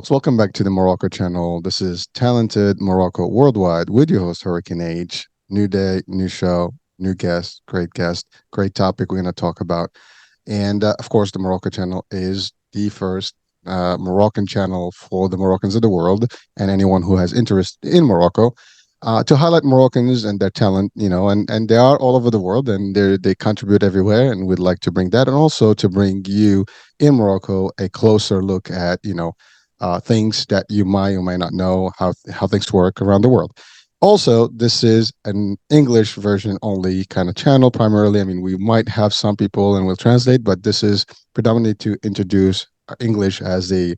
folks, welcome back to the Morocco channel. This is Talented Morocco Worldwide with your host, Hurricane H. New day, new show, new guest, great topic we're going to talk about. And of course, the Morocco channel is the first Moroccan channel for the Moroccans of the world and anyone who has interest in Morocco to highlight Moroccans and their talent, and they are all over the world and they contribute everywhere. And we'd like to bring that and also to bring you in Morocco a closer look at, things that you might or might not know how things work around the world. Also, this is an English version only kind of channel primarily. I mean, we might have some people and we'll translate, but this is predominantly to introduce English as a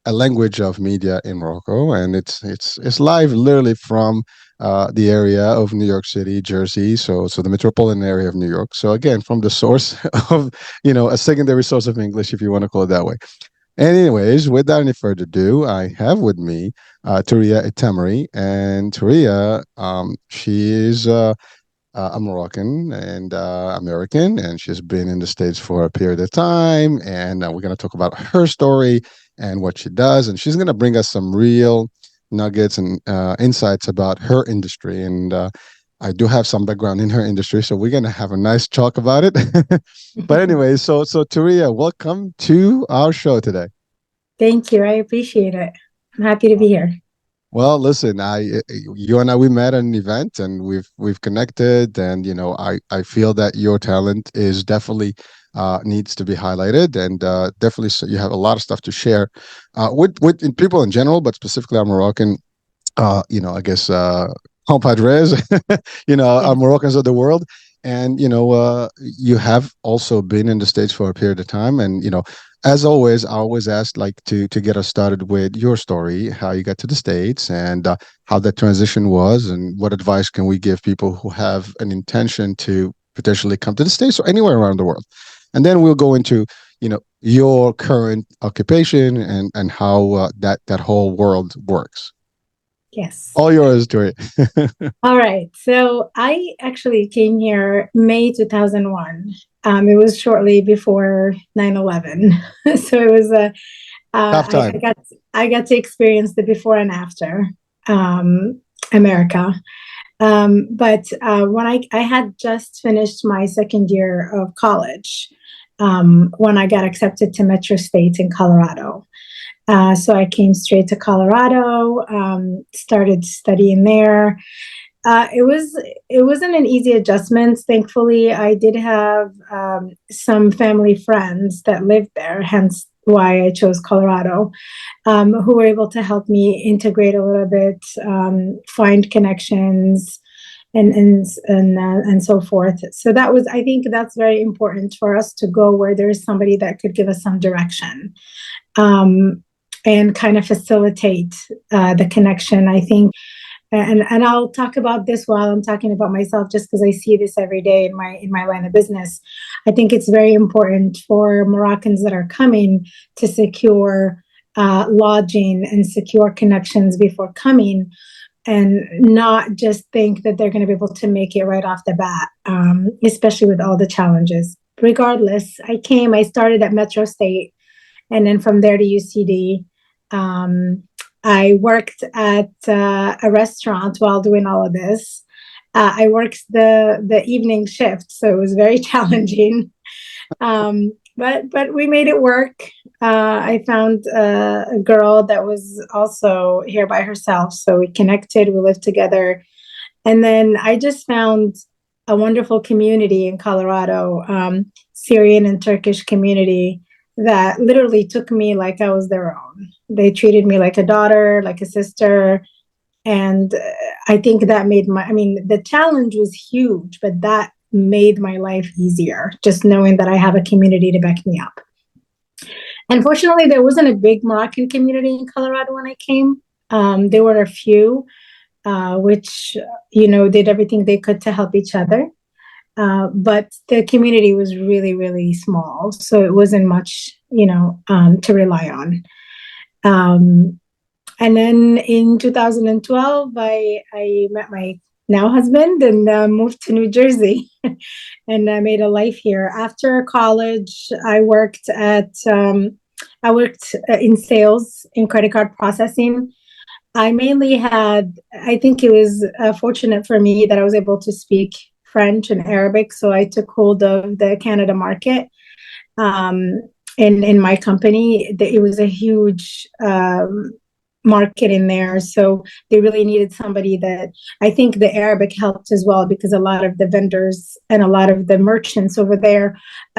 language of media in Morocco, and it's live literally from the area of New York City, Jersey, so the metropolitan area of New York. So again, from the source of a secondary source of English, if you want to call it that way. Anyways, without any further ado, I have with me Touria Ettamri, and Touria, she is a Moroccan and American, and she's been in the States for a period of time. And we're going to talk about her story and what she does. And she's going to bring us some real nuggets and insights about her industry. And I do have some background in her industry, so we're going to have a nice talk about it. But anyway, so Touria, welcome to our show today. Thank you. I appreciate it. I'm happy to be here. Well, listen, you and I, we met at an event and we've connected, and I feel that your talent is definitely needs to be highlighted, and definitely so you have a lot of stuff to share with people in general, but specifically our Moroccan, I guess compadres, our Yes. Moroccans of the world. And you have also been in the States for a period of time, and as always, I always ask like to get us started with your story, how you got to the States, and how that transition was, and what advice can we give people who have an intention to potentially come to the States or anywhere around the world. And then we'll go into your current occupation and how that whole world works. Yes. All yours, Tori. All right. So I actually came here May 2001. It was shortly before 9/11. So it was Tough I, time. I got to experience the before and after America. But when I had just finished my second year of college, when I got accepted to Metro State in Colorado. So I came straight to Colorado, started studying there. It wasn't an easy adjustment. Thankfully, I did have some family friends that lived there, hence why I chose Colorado, who were able to help me integrate a little bit, find connections, and so forth. So I think that's very important for us to go where there is somebody that could give us some direction. And kind of facilitate the connection, I think. And I'll talk about this while I'm talking about myself, just because I see this every day in my line of business. I think it's very important for Moroccans that are coming to secure lodging and secure connections before coming, and not just think that they're going to be able to make it right off the bat, especially with all the challenges. Regardless, I started at Metro State, and then from there to UCD. I worked at a restaurant while doing all of this. I worked the evening shift, so it was very challenging. But we made it work. I found a girl that was also here by herself, so we connected. We lived together, and then I just found a wonderful community in Colorado, Syrian and Turkish community that literally took me like I was their own. They treated me like a daughter, like a sister. And I think that the challenge was huge, but that made my life easier, just knowing that I have a community to back me up. Unfortunately, there wasn't a big Moroccan community in Colorado when I came. There were a few, which, did everything they could to help each other. But the community was really, really small, so it wasn't much, to rely on. And then in 2012, I met my now husband and moved to New Jersey, and I made a life here. After college, I worked at I worked in sales, in credit card processing. I mainly had, I think it was fortunate for me that I was able to speak French and Arabic. So I took hold of the Canada market um, in my company. It was a huge market in there. So they really needed somebody that I think the Arabic helped as well because a lot of the vendors and a lot of the merchants over there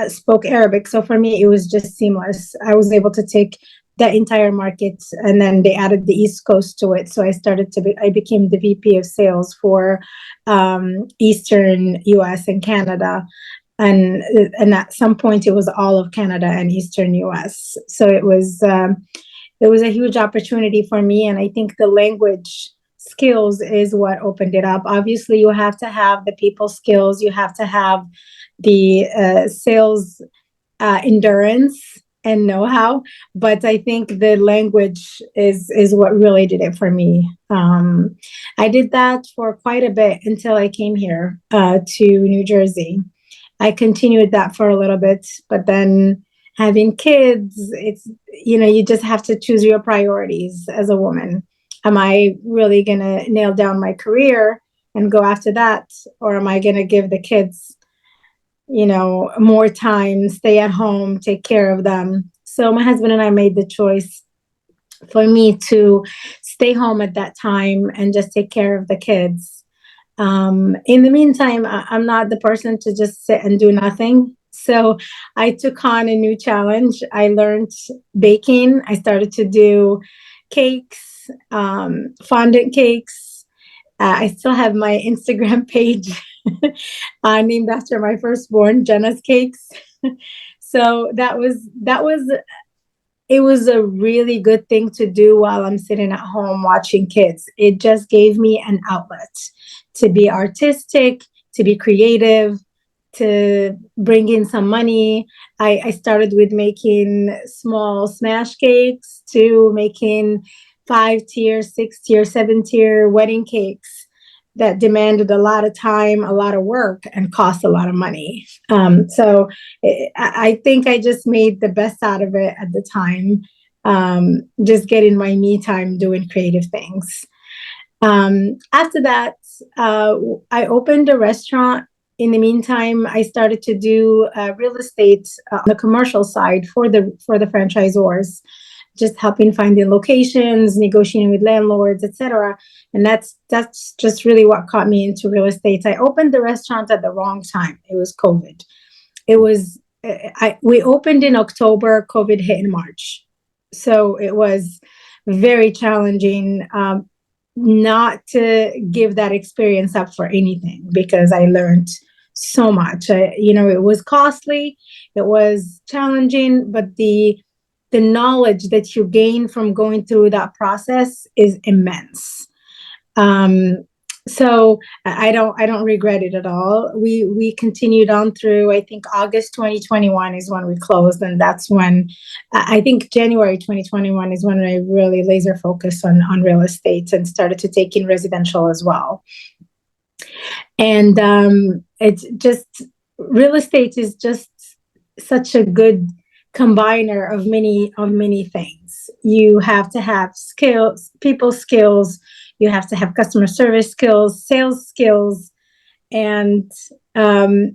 spoke Arabic. So for me, it was just seamless. I was able to take that entire market and then they added the East Coast to it. So I became the VP of sales for Eastern US and Canada. And at some point it was all of Canada and Eastern US. So it was a huge opportunity for me. And I think the language skills is what opened it up. Obviously, you have to have the people skills, you have to have the sales endurance and know-how, but I think the language is what really did it for me. I did that for quite a bit until I came here to New Jersey. I continued that for a little bit, but then having kids, it's, you just have to choose your priorities as a woman. Am I really going to nail down my career and go after that? Or am I going to give the kids, more time, stay at home, take care of them? So my husband and I made the choice for me to stay home at that time and just take care of the kids. In the meantime, I'm not the person to just sit and do nothing. So I took on a new challenge. I learned baking. I started to do cakes, fondant cakes. I still have my Instagram page named after my firstborn, Jenna's Cakes. So it was a really good thing to do while I'm sitting at home watching kids. It just gave me an outlet to be artistic, to be creative, to bring in some money. I started with making small smash cakes to making 5-tier, 6-tier, 7-tier wedding cakes that demanded a lot of time, a lot of work, and cost a lot of money. So I think I just made the best out of it at the time, just getting my me time doing creative things. After that, I opened a restaurant. In the meantime, I started to do real estate on the commercial side for the franchisors, just helping finding locations, negotiating with landlords, etc. And that's just really what caught me into real estate. I opened the restaurant at the wrong time. It was COVID. It was we opened in October. COVID hit in March, so it was very challenging. Not to give that experience up for anything because I learned so much. It was costly, it was challenging, but the knowledge that you gain from going through that process is immense. So I don't regret it at all. We continued on through, I think August 2021 is when we closed, and that's when I think January 2021 is when I really laser focused on real estate and started to take in residential as well. And it's just real estate is just such a good combiner of many things. You have to have skills, people skills, you have to have customer service skills, sales skills, and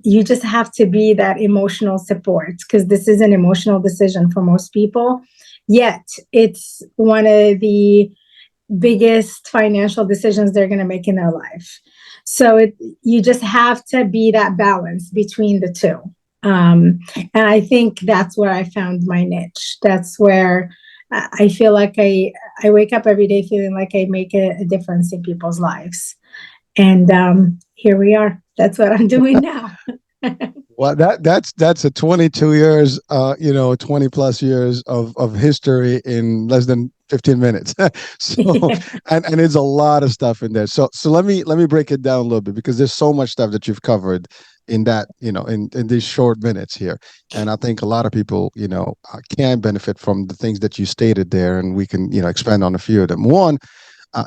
you just have to be that emotional support because this is an emotional decision for most people. Yet it's one of the biggest financial decisions they're going to make in their life. So you just have to be that balance between the two. And I think that's where I found my niche. That's where I feel like I wake up every day feeling like I make a difference in people's lives. And here we are. That's what I'm doing now. Well, that's a 22 years, 20 plus years of history in less than 15 minutes. So, Yeah. and it's a lot of stuff in there. So let me break it down a little bit because there's so much stuff that you've covered in that, in these short minutes here. And I think a lot of people, can benefit from the things that you stated there, and we can, expand on a few of them. One,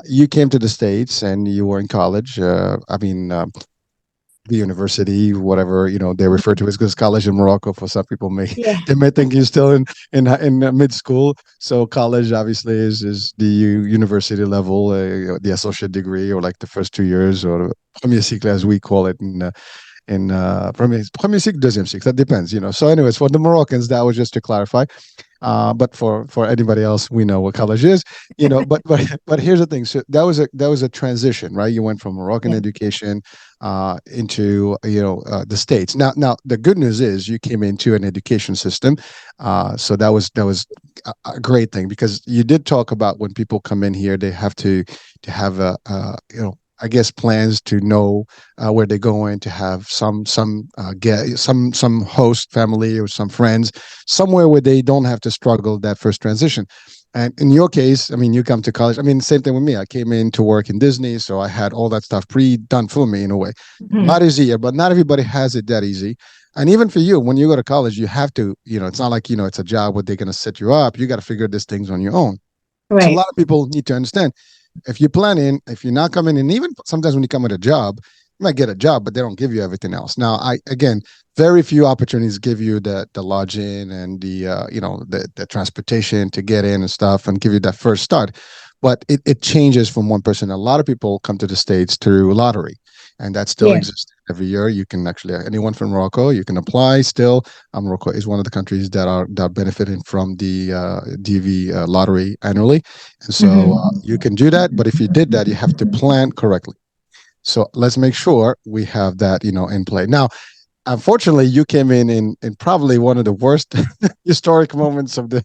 you came to the States and you were in college. the university, whatever they refer to as college in Morocco. For some people, may Yeah. they may think you're still in mid school. So college obviously is the university level, the associate degree, or like the first 2 years, or premier cycle as we call it in premier cycle, deuxième cycle. That depends. So, anyways, for the Moroccans, that was just to clarify. But for anybody else, we know what college is, but here's the thing. So that was a transition, right? You went from Moroccan Yeah. education into the States. Now the good news is you came into an education system, so that was a great thing, because you did talk about when people come in here, they have to have I guess plans to know where they're going, to have some get some host family or some friends somewhere where they don't have to struggle that first transition. And in your case, I mean, you come to college. I mean, same thing with me. I came in to work in Disney, so I had all that stuff pre-done for me in a way. A Mhm. lot easier, but not everybody has it that easy. And even for you, when you go to college, you have to, it's not like, it's a job where they're going to set you up. You got to figure these things on your own. So a Right. lot of people need to understand, if you're planning, if you're not coming in, even sometimes when you come with a job, you might get a job, but they don't give you everything else. Now, again, very few opportunities give you the lodging and the transportation to get in and stuff, and give you that first start. But it changes from one person. A lot of people come to the States through lottery, and that still Yeah. exists every year. You can actually, anyone from Morocco, you can apply still. Morocco is one of the countries that are benefiting from the DV lottery annually, and so Mhm. you can do that. But if you did that, you have to plan correctly. So let's make sure we have that, in play. Now, unfortunately, you came in probably one of the worst historic moments of the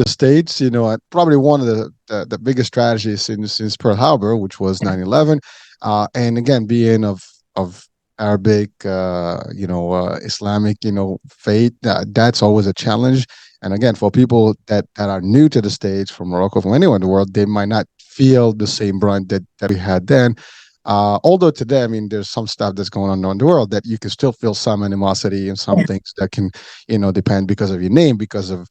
states. Probably one of the biggest tragedies since Pearl Harbor, which was 9/11. And again, being of Arabic, Islamic, faith, that's always a challenge. And again, for people that are new to the states, from Morocco, from anywhere in the world, they might not feel the same brunt that we had then. Although today, I mean, there's some stuff that's going on around the world that you can still feel some animosity, and some Yeah. things that can, depend because of your name, because of,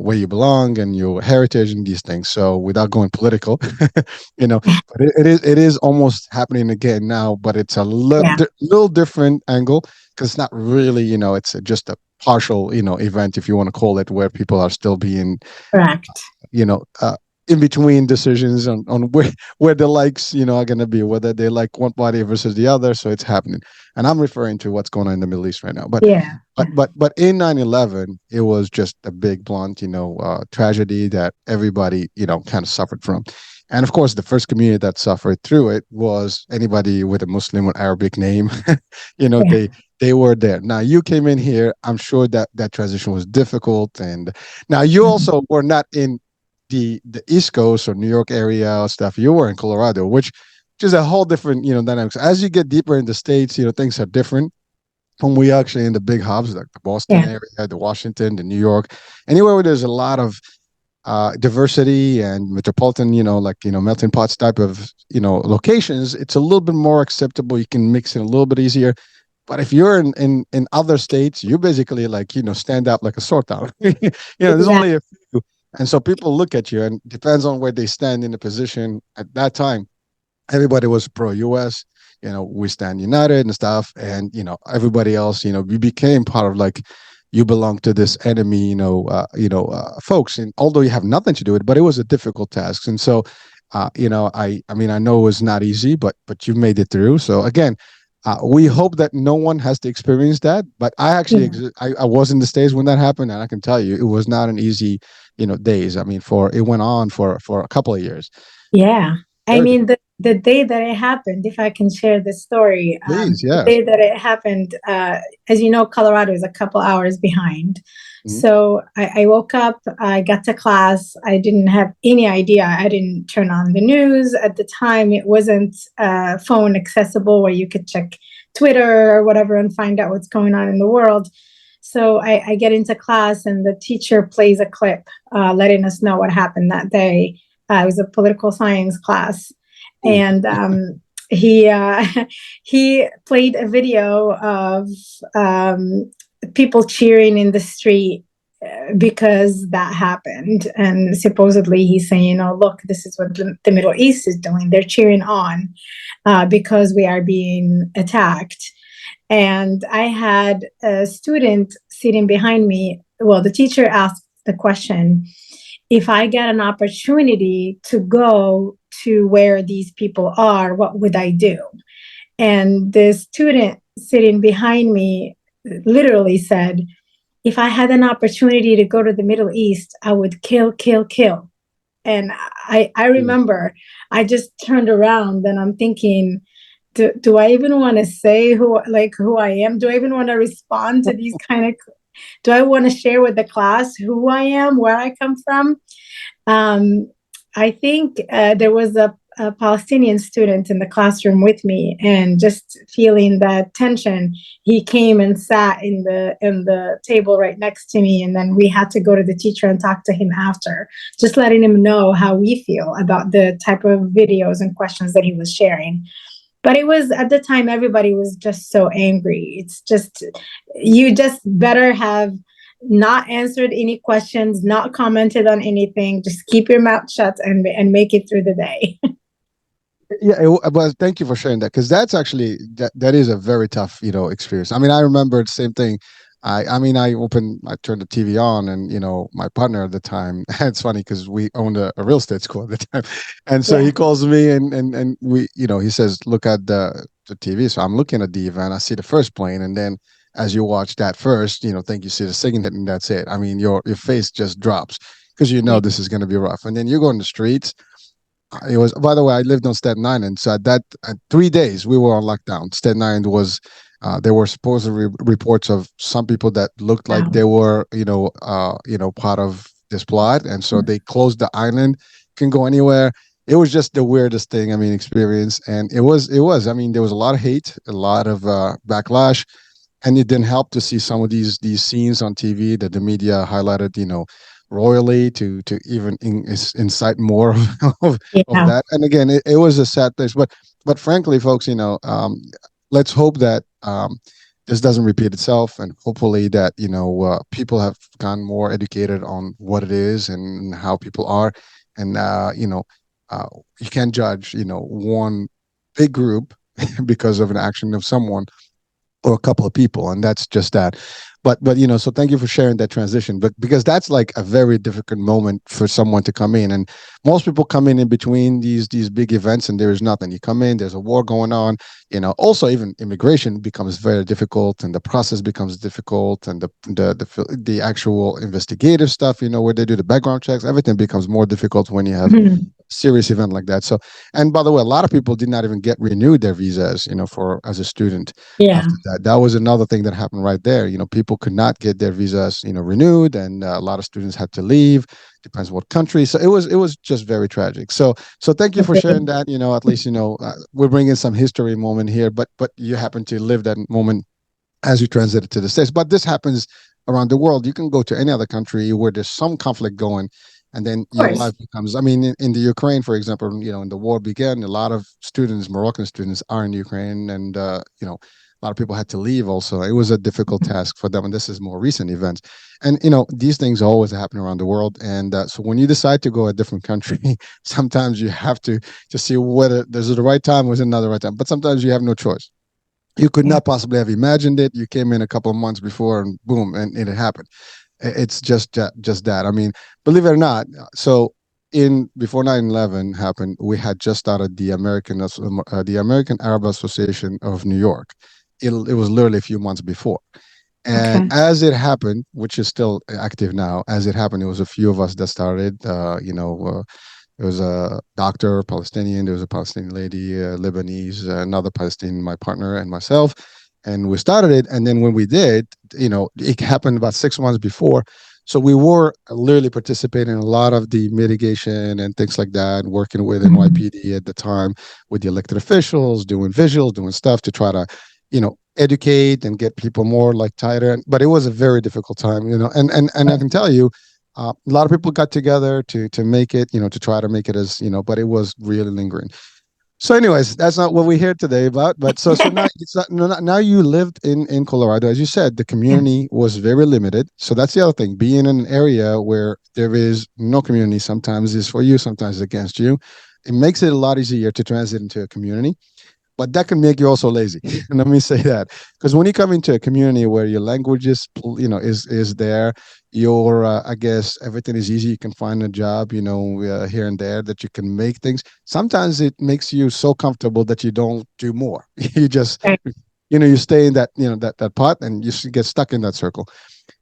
where you belong and your heritage and these things. So without going political, but it is almost happening again now, but it's a Yeah. little different angle, because it's not really, it's just a partial, event, if you want to call it, where people are still being Correct. you know, in between decisions on where the likes, are going to be, whether they like one party versus the other. So it's happening. And I'm referring to what's going on in the Middle East right now. But Yeah. but but but in 9/11, it was just a big blunt, tragedy that everybody, kind of suffered from. And of course, the first community that suffered through it was anybody with a Muslim or Arabic name. you know, Yeah. they they were there. Now you came in here. I'm sure that transition was difficult, and now you Mhm. also were not in the East Coast or New York area or stuff. You were in Colorado, which is a whole different, dynamics. As you get deeper in the states, things are different from we actually in the big hubs like the Boston Yeah. area, the Washington, the New York, anywhere where there's a lot of diversity and metropolitan, like melting pots type of locations. It's a little bit more acceptable. You can mix it a little bit easier. But if you're in other states, you basically like stand up like a sore thumb. There's only Exactly. a few, and so people look at you, and depends on where they stand in the position at that time. Everybody was pro U.S. We stand united and stuff, and everybody else. We became part of, like, you belong to this enemy. Folks, and although you have nothing to do with it, but it was a difficult task, and so. I mean, I know it was not easy, but you made it through. So again, we hope that no one has to experience that. But I actually, Yeah. I was in the States when that happened, and I can tell you, it was not an easy, days. I mean, it went on for a couple of years. Yeah. I Very mean, difficult. the day that it happened, if I can share the story, Please, the yes. day that it happened, as you know, Colorado is a couple hours behind. Mhm. So I woke up, I got to class. I didn't have any idea. I didn't turn on the news at the time. It wasn't phone accessible where you could check Twitter or whatever and find out what's going on in the world. So I get into class, and the teacher plays a clip letting us know what happened that day. It was a political science class, Ooh. and he he played a video of people cheering in the street because that happened. And supposedly he's saying, oh, look, this is what the Middle East is doing. They're cheering on because we are being attacked. And I had a student sitting behind me. Well, the teacher asked the question, if I get an opportunity to go to where these people are, what would I do? And the student sitting behind me literally said, if I had an opportunity to go to the Middle East, I would kill, kill, kill. And I remember I just turned around and I'm thinking, do I even want to say who I am? Do I even want to respond to these kind of, do I want to share with the class who I am, where I come from? Um, I think there was a Palestinian student in the classroom with me, and just feeling that tension, he came and sat in the table right next to me, and then we had to go to the teacher and talk to him after, just letting him know how we feel about the type of videos and questions that he was sharing. But it was at the time everybody was just so angry. It's just, you just better have not answered any questions, not commented on anything, just keep your mouth shut and make it through the day. Yeah, but thank you for sharing that, because that's actually that is a very tough, experience. I mean, I remember the same thing. I mean, I turned the TV on, and my partner at the time. It's funny because we owned a real estate school at the time, and so Yeah. he calls me, and we, he says, look at the TV. So I'm looking at the event. I see the first plane, and then as you watch that first, think you see the second hit, and that's it. I mean, your face just drops because Yeah. this is going to be rough, and then you go in the streets. It was, by the way, I lived on Staten Island, so at that 3 days we were on lockdown. Staten Island was, there were supposedly reports of some people that looked like Wow. they were, part of this plot, and so they closed the island. Can go anywhere. It was just the weirdest thing. I mean, experience, and it was. I mean, there was a lot of hate, a lot of backlash, and it didn't help to see some of these scenes on TV that the media highlighted, royally to even incite more of Yeah. that. And again, it was a sad place, but frankly, folks, let's hope that this doesn't repeat itself, and hopefully that people have gotten more educated on what it is and how people are, and uh, you can't judge one big group because of an action of someone or a couple of people, and that's just that. But so thank you for sharing that transition, but because that's like a very difficult moment for someone to come in, and most people come in between these big events, and there is nothing. You come in, there's a war going on. Also, even immigration becomes very difficult, and the process becomes difficult, and the actual investigative stuff, where they do the background checks, everything becomes more difficult when you have Mhm. serious event like that. So, and by the way, a lot of people did not even get renewed their visas, for as a student Yeah. after that. That was another thing that happened right there. People could not get their visas, renewed, and a lot of students had to leave. Depends what country. So it was just very tragic. So thank you for sharing that. At least we're bringing some history moment here, but you happen to live that moment as you transited to the States. But this happens around the world. You can go to any other country where there's some conflict going, and then Of your course. life becomes. I mean, in the Ukraine, for example, when the war began, a lot of students, Moroccan students, are in Ukraine, and a lot of people had to leave. Also, it was a difficult task for them, and this is more recent events. And these things always happen around the world. And so when you decide to go a different country, sometimes you have to see whether there's the right time or another right time. But sometimes you have no choice. You could Yeah. not possibly have imagined it. You came in a couple of months before, and boom, and it happened. It's just that. I mean, believe it or not. So in before 9/11 happened, we had just started the American Arab Association of New York. It was literally a few months before. And Okay. as it happened, which is still active now, as it happened, it was a few of us that started. There was a doctor, Palestinian. There was a Palestinian lady, Lebanese, another Palestinian, my partner, and myself. And we started it. And then when we did, it happened about 6 months before. So we were literally participating in a lot of the mitigation and things like that, working with Mhm. NYPD at the time with the elected officials, doing visuals, doing stuff to try to, educate and get people more like tighter. But it was a very difficult time, and I can tell you, a lot of people got together to make it, to try to make it as, but it was really lingering. So, anyways, that's not what we're here today about. But so now it's not, no, now you lived in Colorado, as you said, the Yeah, community was very limited. So that's the other thing. Being in an area where there is no community, sometimes is for you, sometimes is against you. It makes it a lot easier to transit into a community, but that can make you also lazy. And let me say that, because when you come into a community where your language is is there, your I guess everything is easy, you can find a job, here and there, that you can make things. Sometimes it makes you so comfortable that you don't do more. You just, right, you stay in that, that pot, and you get stuck in that circle.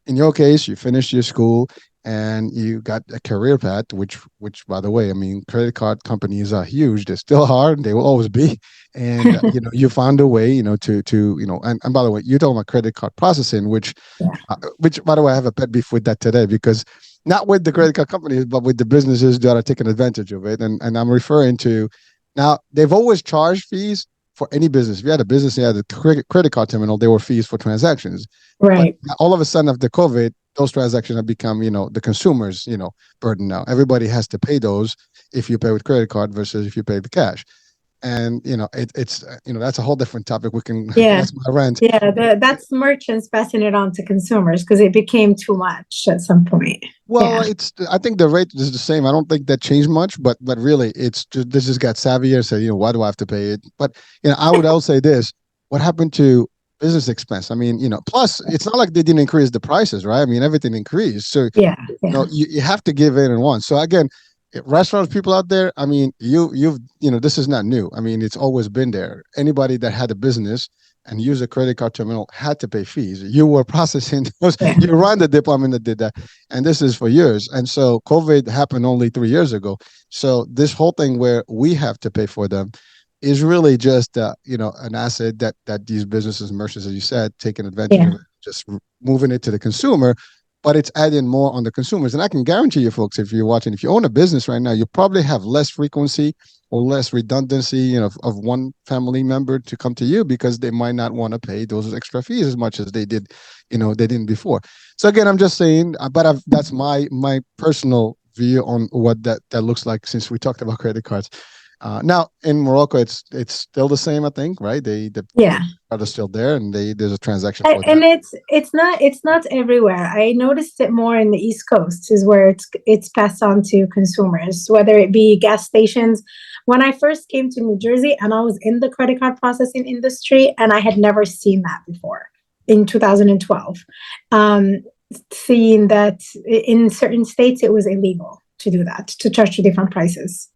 In your case, you finished your school and you got a career path, which by the way, I mean, credit card companies are huge. They're still hard. They will always be. And you found a way, and by the way, you're talking about credit card processing, yeah, which by the way, I have a pet beef with that today, because not with the credit card companies, but with the businesses that are taking advantage of it. And I'm referring to, now they've always charged fees for any business. If you had a business, you had a credit card terminal, there were fees for transactions. But right, all of a sudden, after COVID, those transactions have become, the consumers, burden now. Everybody has to pay those if you pay with credit card versus if you pay with cash. And it's that's a whole different topic. We can yeah, that's my rant. yeah. That's merchants passing it on to consumers because it became too much at some point. Well, Yeah, I think the rate is the same. I don't think that changed much, but really, it's just this just got savvier. So why do I have to pay it? But I would also say this: what happened to business expense? I mean, plus it's not like they didn't increase the prices, right? I mean, everything increased. So yeah, yeah, you have to give in once. So again, restaurants people out there, I mean, this is not new. I mean, it's always been there. Anybody that had a business and used a credit card terminal had to pay fees. You were processing those. yeah, You run the department that did that, and this is for years. And so COVID happened only 3 years ago. So this whole thing where we have to pay for them is really just an asset that these businesses, merchants, as you said, taking advantage yeah, of it, just moving it to the consumer, but it's adding more on the consumers. And I can guarantee you, folks, if you're watching, if you own a business right now, you probably have less frequency or less redundancy, of one family member to come to you because they might not want to pay those extra fees as much as they did, they didn't before. So again, I'm just saying, but that's my personal view on what that looks like, since we talked about credit cards. Now in Morocco, it's still the same, I think, right? The yeah. are still there, and there's a transaction for that. And it's not everywhere. I noticed it more in the East Coast is where it's passed on to consumers, whether it be gas stations. When I first came to New Jersey and I was in the credit card processing industry, and I had never seen that before in 2012. Um, Seeing that in certain states it was illegal to do that, to charge two different prices.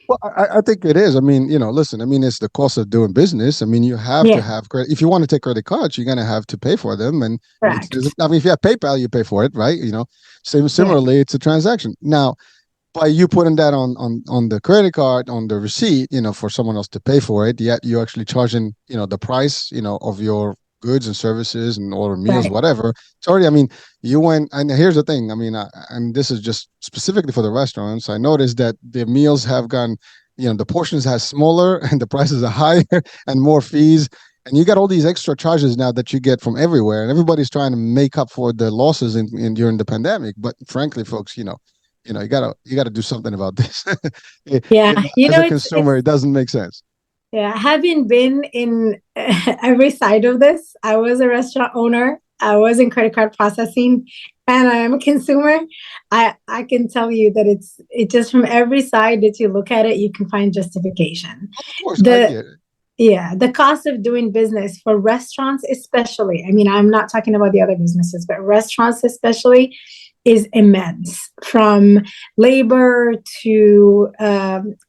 Well, I think it is. I mean, listen, I mean, it's the cost of doing business. I mean, you have to Yeah, have credit. If you want to take credit cards, you're going to have to pay for them. And correct. I mean, if you have PayPal, you pay for it, right? Yeah, Similarly, it's a transaction. Now, by you putting that on the credit card, on the receipt, for someone else to pay for it, yet you're actually charging, the price, of your goods and services and order meals, right. whatever. It's already, I mean, you went, and here's the thing. I mean, and this is just specifically for the restaurants. I noticed that the meals have gone, the portions are smaller and the prices are higher and more fees. And you got all these extra charges now that you get from everywhere, and everybody's trying to make up for the losses in during the pandemic. But frankly, folks, you gotta do something about this. Yeah, As a it's consumer, it doesn't make sense. yeah, having been in every side of this, I was a restaurant owner, I was in credit card processing, and I am a consumer. I can tell you that it just from every side that you look at it, you can find justification. Of course, I The get it. Yeah, the cost of doing business for restaurants, especially. I mean, I'm not talking about the other businesses, but restaurants, especially, is immense from labor to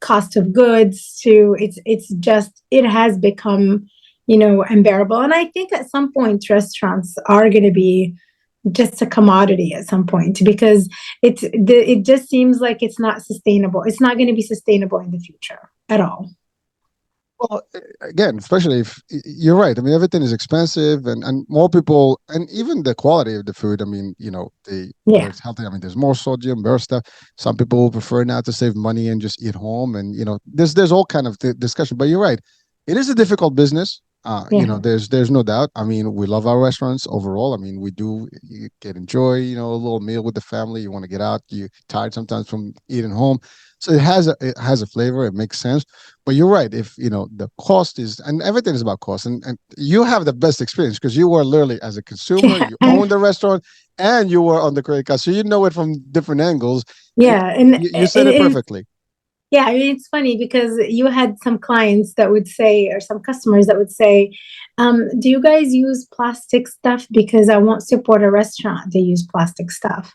cost of goods to it has become unbearable. And I think at some point restaurants are going to be just a commodity at some point because it just seems like it's not sustainable. It's not going to be sustainable in the future at all. Well, again, especially if you're right. I mean, everything is expensive, and more people, and even the quality of the food. I mean, the whether Yeah, it's healthy. I mean, there's more sodium, more stuff. Some people will prefer now to save money and just eat home, and there's all kind of discussion. But you're right. It is a difficult business. Yeah. There's no doubt. I mean, we love our restaurants overall. I mean, we do get enjoy, a little meal with the family. You want to get out. You're tired sometimes from eating home, so it has a flavor. It makes sense. But you're right. If the cost is, and everything is about cost, and you have the best experience because you were literally as a consumer, you own the restaurant, and you were on the credit card, so you know it from different angles. And Yeah, and you said it perfectly. yeah, I mean, it's funny because you had some clients that would say, or some customers that would say, do you guys use plastic stuff? Because I won't support a restaurant. They use plastic stuff.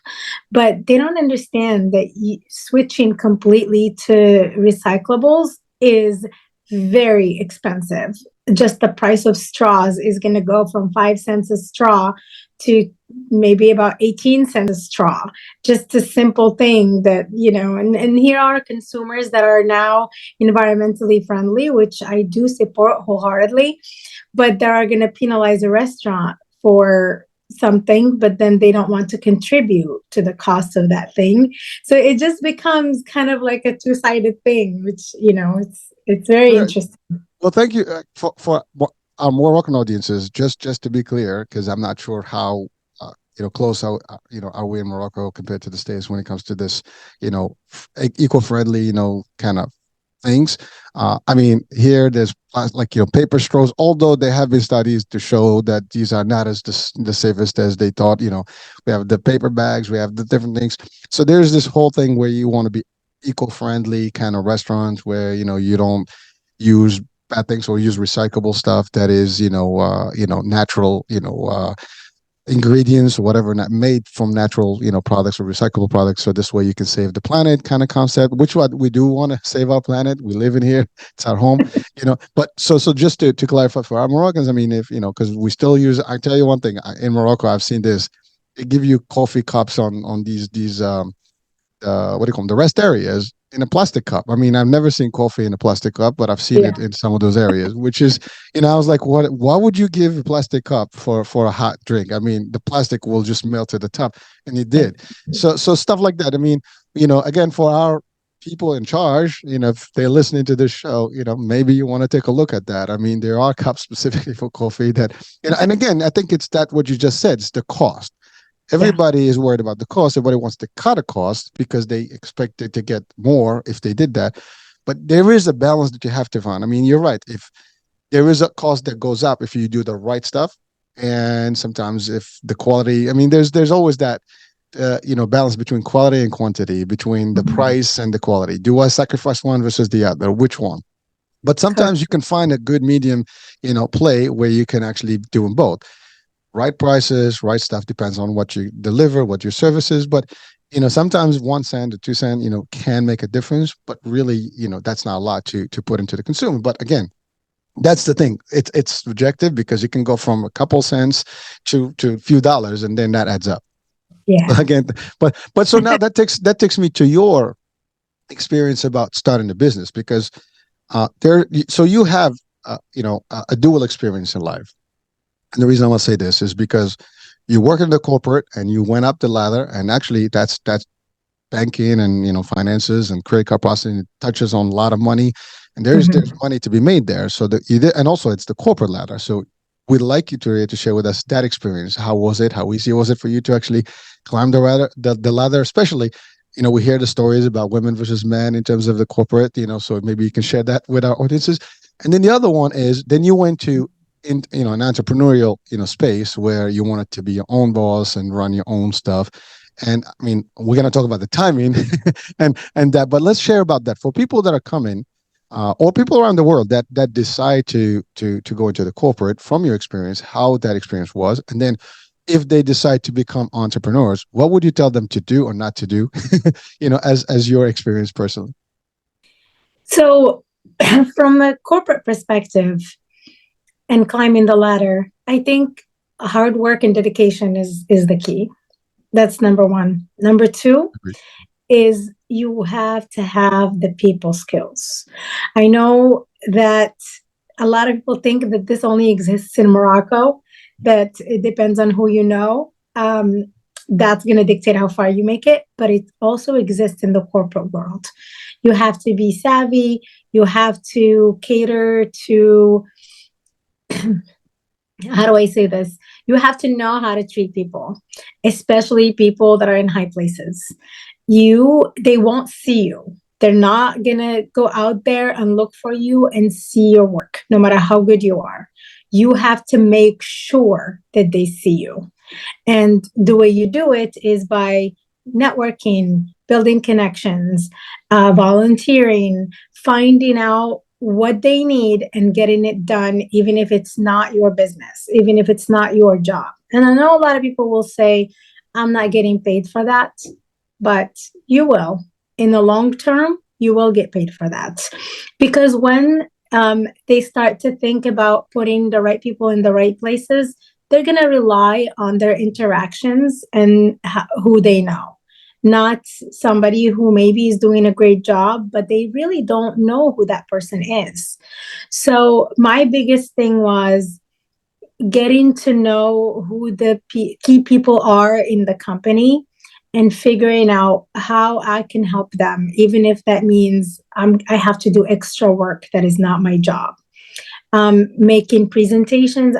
But they don't understand that switching completely to recyclables is very expensive. Just the price of straws is going to go from 5 cents a straw to maybe about 18 cents a straw. Just a simple thing that, and here are consumers that are now environmentally friendly, which I do support wholeheartedly, but they are going to penalize a restaurant for something, but then they don't want to contribute to the cost of that thing. So it just becomes kind of like a two-sided thing, which, it's very interesting. Well, thank you for our Moroccan audiences. Just to be clear, because I'm not sure how close are we in Morocco compared to the States when it comes to this eco-friendly kind of things. I mean, here there's like paper straws. Although there have been studies to show that these are not as the safest as they thought. We have the paper bags, we have the different things. So there's this whole thing where you want to be eco-friendly kind of restaurants where you don't use bad things or use recyclable stuff that is natural ingredients or whatever, not made from natural products or recyclable products, so this way you can save the planet kind of concept, which what we do want to save our planet. We live in here, it's our home. But so just to clarify for our Moroccans, I mean, if because we still use, I tell you one thing, in Morocco I've seen this, they give you coffee cups on these what do you call them, the rest areas, in a plastic cup. I mean, I've never seen coffee in a plastic cup, but I've seen Yeah. it in some of those areas, which is, I was like, what? Why would you give a plastic cup for a hot drink? I mean, the plastic will just melt to the top, and it did. So stuff like that. I mean, again, for our people in charge, if they're listening to this show, maybe you want to take a look at that. I mean, there are cups specifically for coffee that, and again, I think it's that what you just said, it's the cost. Yeah. Everybody is worried about the cost. Everybody wants to cut a cost because they expected to get more if they did that. But there is a balance that you have to find. I mean, you're right. If there is a cost that goes up if you do the right stuff, and sometimes if the quality, I mean, there's always that balance between quality and quantity, between the price and the quality. Do I sacrifice one versus the other? Which one? But sometimes you can find a good medium, play where you can actually do them both. Right prices, right stuff, depends on what you deliver, what your service is. But sometimes 1 cent or 2 cent, can make a difference. But really, that's not a lot to put into the consumer. But again, that's the thing. It's subjective because it can go from a couple cents to a few dollars, and then that adds up. Yeah. Again, but so now that takes me to your experience about starting a business, because so you have a dual experience in life. And the reason I want to say this is because you work in the corporate and you went up the ladder, and actually that's banking and finances and credit card processing. It touches on a lot of money, and there's money to be made there. So and also it's the corporate ladder. So we'd like you to share with us that experience. How was it? How easy was it for you to actually climb the ladder? Especially, we hear the stories about women versus men in terms of the corporate. So maybe you can share that with our audiences. And then the other one is then you went to in an entrepreneurial space where you wanted to be your own boss and run your own stuff. And I mean, we're going to talk about the timing and that, but let's share about that for people that are coming, or people around the world that decide to go into the corporate. From your experience, how that experience was, and then if they decide to become entrepreneurs, what would you tell them to do or not to do? As your experience personally. So, from a corporate perspective and climbing the ladder, I think hard work and dedication is the key. That's number one. Number two Agreed. is you have to have the people skills. I know that a lot of people think that this only exists in Morocco, that it depends on who you know. That's going to dictate how far you make it, but it also exists in the corporate world. You have to be savvy. You have to cater to how do I say this? You have to know how to treat people, especially people that are in high places. They won't see you. They're not gonna go out there and look for you and see your work, no matter how good you are. You have to make sure that they see you. And the way you do it is by networking, building connections, volunteering, finding out what they need and getting it done, even if it's not your business, even if it's not your job. And I know a lot of people will say, I'm not getting paid for that, but you will. In the long term, you will get paid for that. Because when they start to think about putting the right people in the right places, they're going to rely on their interactions and who they know, not somebody who maybe is doing a great job, but they really don't know who that person is. So, my biggest thing was getting to know who the key people are in the company and figuring out how I can help them, even if that means I have to do extra work that is not my job. Making presentations.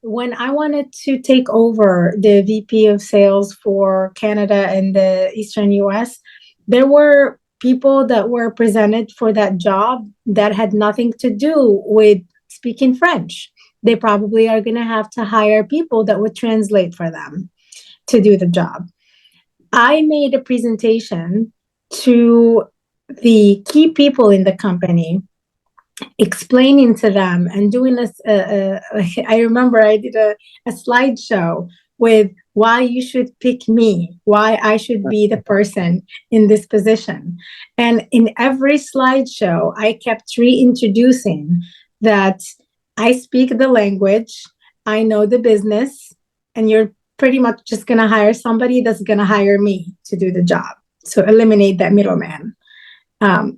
When I wanted to take over the VP of sales for Canada and the Eastern US, there were people that were presented for that job that had nothing to do with speaking French. They probably are going to have to hire people that would translate for them to do the job. I made a presentation to the key people in the company, explaining to them and doing this. I remember I did a slideshow with why you should pick me, why I should be the person in this position. And in every slideshow, I kept reintroducing that I speak the language, I know the business, and you're pretty much just going to hire somebody that's going to hire me to do the job. So eliminate that middleman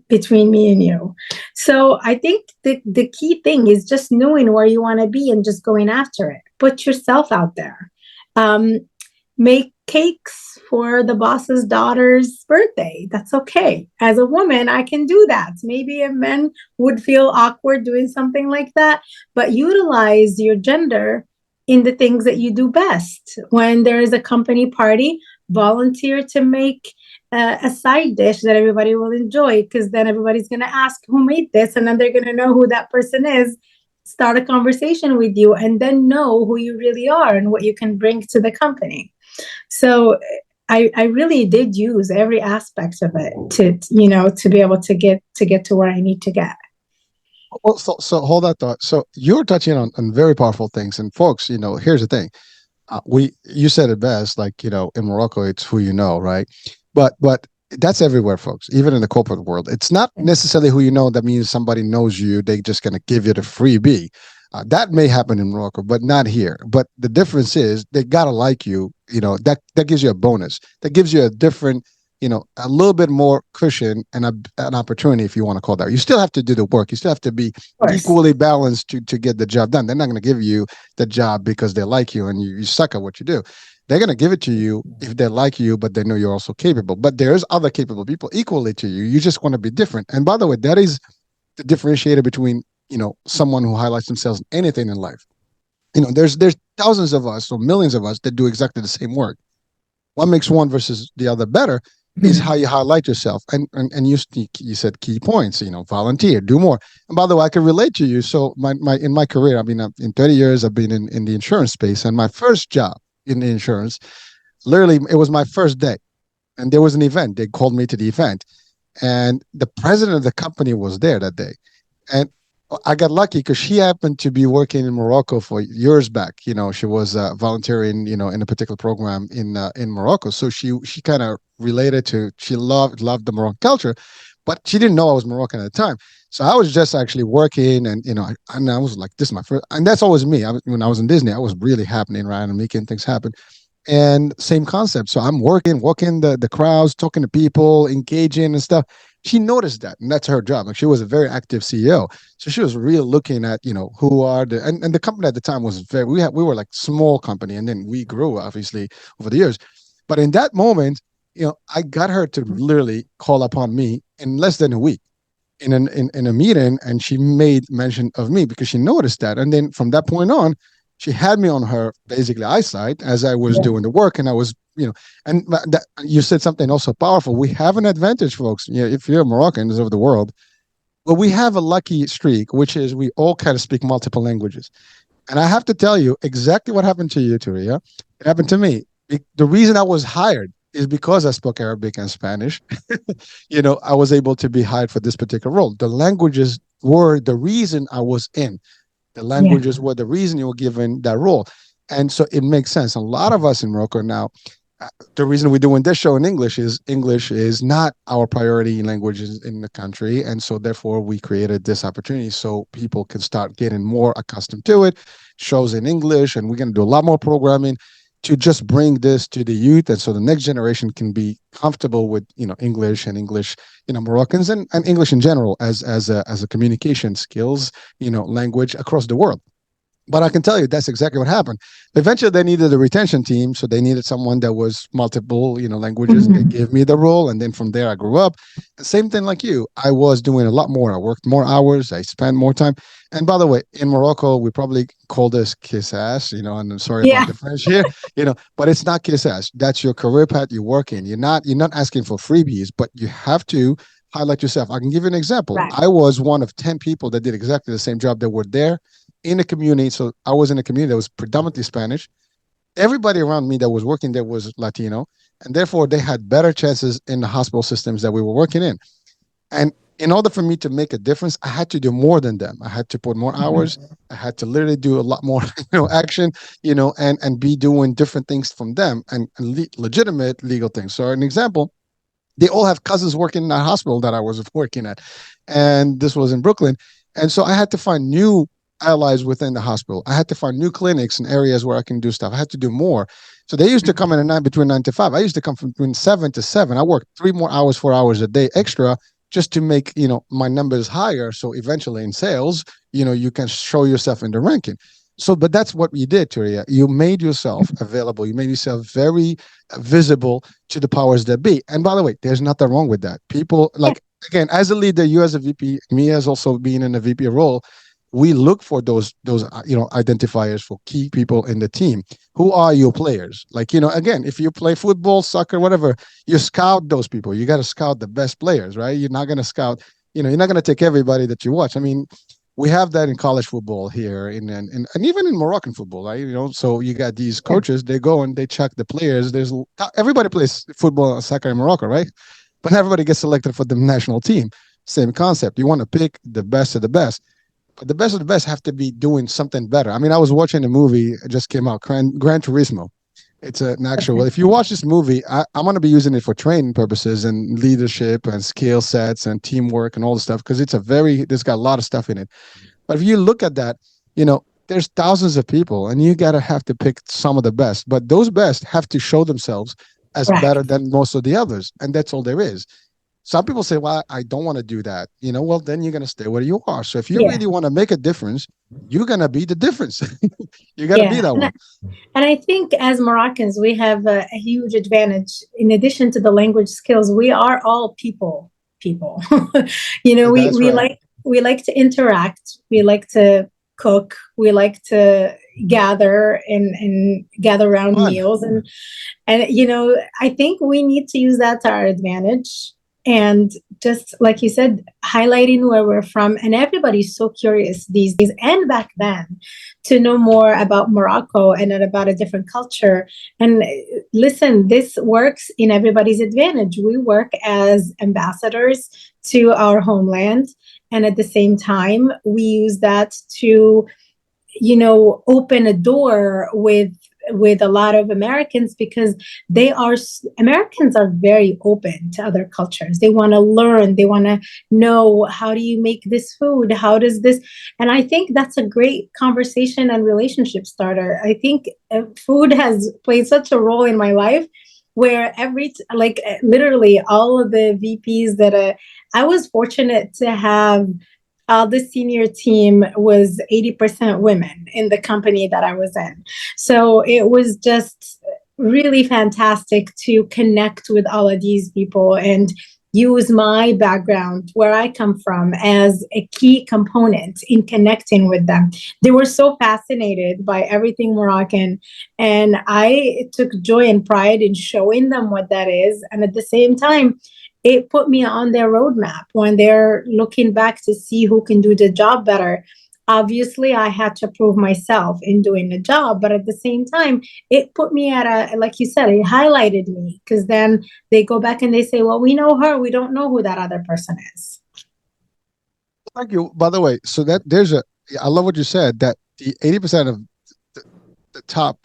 between me and you. So I think the key thing is just knowing where you want to be and just going after it. Put yourself out there. Make cakes for the boss's daughter's birthday. That's okay. As a woman, I can do that. Maybe a man would feel awkward doing something like that, but utilize your gender in the things that you do best. When there is a company party, volunteer to make a side dish that everybody will enjoy, because then everybody's going to ask who made this, and then they're going to know who that person is, start a conversation with you, and then know who you really are and what you can bring to the company. So I really did use every aspect of it to be able to get to where I need to get. Well, so hold that thought. So you're touching on very powerful things, and folks, here's the thing. You said it best. Like in Morocco, it's who you know, right? But that's everywhere, folks. Even in the corporate world, it's not necessarily who you know. That means somebody knows you. They just gonna give you the freebie. That may happen in Morocco, but not here. But the difference is they gotta like you. That gives you a bonus. That gives you a different, a little bit more cushion and an opportunity, if you want to call that. You still have to do the work. You still have to be equally balanced to get the job done. They're not going to give you the job because they like you and you suck at what you do. They're going to give it to you if they like you, but they know you're also capable. But there's other capable people equally to you. You just want to be different. And by the way, that is the differentiator between, someone who highlights themselves in anything in life. There's thousands of us or millions of us that do exactly the same work. What makes one versus the other better is how you highlight yourself. And you said key points, volunteer, do more. And by the way, I can relate to you. So in my career, I mean, in 30 years, I've been in the insurance space, and my first job in the insurance, literally, it was my first day. And there was an event. They called me to the event. And the president of the company was there that day. And I got lucky because she happened to be working in Morocco for years back. She was volunteering, in a particular program in Morocco. So she kind of related to. She loved the Moroccan culture, but she didn't know I was Moroccan at the time. So I was just actually working, and I was like, this is my first, and that's always me. When I was in Disney, I was really happening, right, and making things happen. And same concept. So I'm walking the crowds, talking to people, engaging and stuff. She noticed that, and that's her job. Like, she was a very active CEO, so she was really looking at who are the and the company at the time was we were like small company, and then we grew obviously over the years. But in that moment, I got her to literally call upon me in less than a week. in a meeting, and she made mention of me because she noticed that. And then from that point on, she had me on her basically eyesight as I was Yeah. doing the work, and I was, and that, you said something also powerful. We have an advantage, folks. If you're Moroccans of the world, well, we have a lucky streak, which is we all kind of speak multiple languages. And I have to tell you exactly what happened to you, Touria. It happened to me. The reason I was hired is because I spoke Arabic and Spanish. I was able to be hired for this particular role. The languages were the reason I was in. The Yeah. languages were the reason you were given that role. And so it makes sense. A lot of us in Morocco now, the reason we're doing this show in English is not our priority languages in the country. And so therefore we created this opportunity so people can start getting more accustomed to it. Shows in English, and we're going to do a lot more programming to just bring this to the youth, and so the next generation can be comfortable with English and English, Moroccans, and English in general as a communication skills, language across the world. But I can tell you that's exactly what happened. Eventually, they needed a retention team, so they needed someone that was multiple, languages. They Mhm. gave me the role, and then from there, I grew up. And same thing like you, I was doing a lot more. I worked more hours. I spent more time. And by the way, in Morocco, we probably call this kiss ass, and I'm sorry about Yeah. the French here, but it's not kiss ass. That's your career path you work in. You're not asking for freebies, but you have to highlight yourself. I can give you an example. Right. I was one of 10 people that did exactly the same job that were there in a community. So I was in a community that was predominantly Spanish. Everybody around me that was working there was Latino, and therefore they had better chances in the hospital systems that we were working in. And in order for me to make a difference, I had to do more than them. I had to put more hours. Mhm. I had to literally do a lot more, action, and be doing different things from them and legitimate legal things. So, an example, they all have cousins working in that hospital that I was working at. And this was in Brooklyn. And so I had to find new allies within the hospital. I had to find new clinics and areas where I can do stuff. I had to do more. So they used to come in at night between 9 to 5. I used to come from between 7 to 7. I worked 3 more hours, 4 hours a day extra just to make, my numbers higher. So eventually in sales, you can show yourself in the ranking. So, but that's what you did, Turia. You made yourself available. You made yourself very visible to the powers that be. And by the way, there's nothing wrong with that. People Yeah. like, again, as a leader, you as a VP, me as also being in a VP role, we look for those identifiers for key people in the team. Who are your players? Like, again, if you play football, soccer, whatever, you scout those people. You got to scout the best players, right? You're not going to scout, you're not going to take everybody that you watch. I mean, we have that in college football here and even in Moroccan football, right? So you got these Yeah. coaches, they go and they check the players. There's everybody plays football and soccer in Morocco, right? But everybody gets selected for the national team. Same concept. You want to pick the best of the best. But the best of the best have to be doing something better. I mean, I was watching a movie, it just came out, Gran Turismo. It's an actual. Okay. Well, if you watch this movie, I'm going to be using it for training purposes and leadership and skill sets and teamwork and all the stuff because there's got a lot of stuff in it. But if you look at that, there's thousands of people and you got to have to pick some of the best. But those best have to show themselves as Right. better than most of the others. And that's all there is. Some people say, well, I don't want to do that. Well, then you're going to stay where you are. So if you Yeah. really want to make a difference, you're going to be the difference. You got to be Yeah. that one. And I think as Moroccans, we have a huge advantage. In addition to the language skills, we are all people. That's right. We like to interact. We like to cook. We like to gather and gather around Fun. meals. And I think we need to use that to our advantage. And just like you said, highlighting where we're from. And everybody's so curious these days and back then to know more about Morocco and about a different culture. And listen, this works in everybody's advantage. We work as ambassadors to our homeland. And at the same time, we use that to open a door with a lot of Americans because Americans are very open to other cultures. They want to learn, they want to know, how do you make this food, how does this, and I think that's a great conversation and relationship starter. I think food has played such a role in my life where literally all of the VPs that I was fortunate to have. The senior team was 80% women in the company that I was in. So it was just really fantastic to connect with all of these people and use my background, where I come from, as a key component in connecting with them. They were so fascinated by everything Moroccan, and I took joy and pride in showing them what that is. And at the same time, it put me on their roadmap when they're looking back to see who can do the job better. Obviously, I had to prove myself in doing the job, but at the same time, it put me at a, like you said, it highlighted me, because then they go back and they say, well, we know her, we don't know who that other person is. Thank you. By the way, so that there's a, I love what you said that the 80% of the, the top,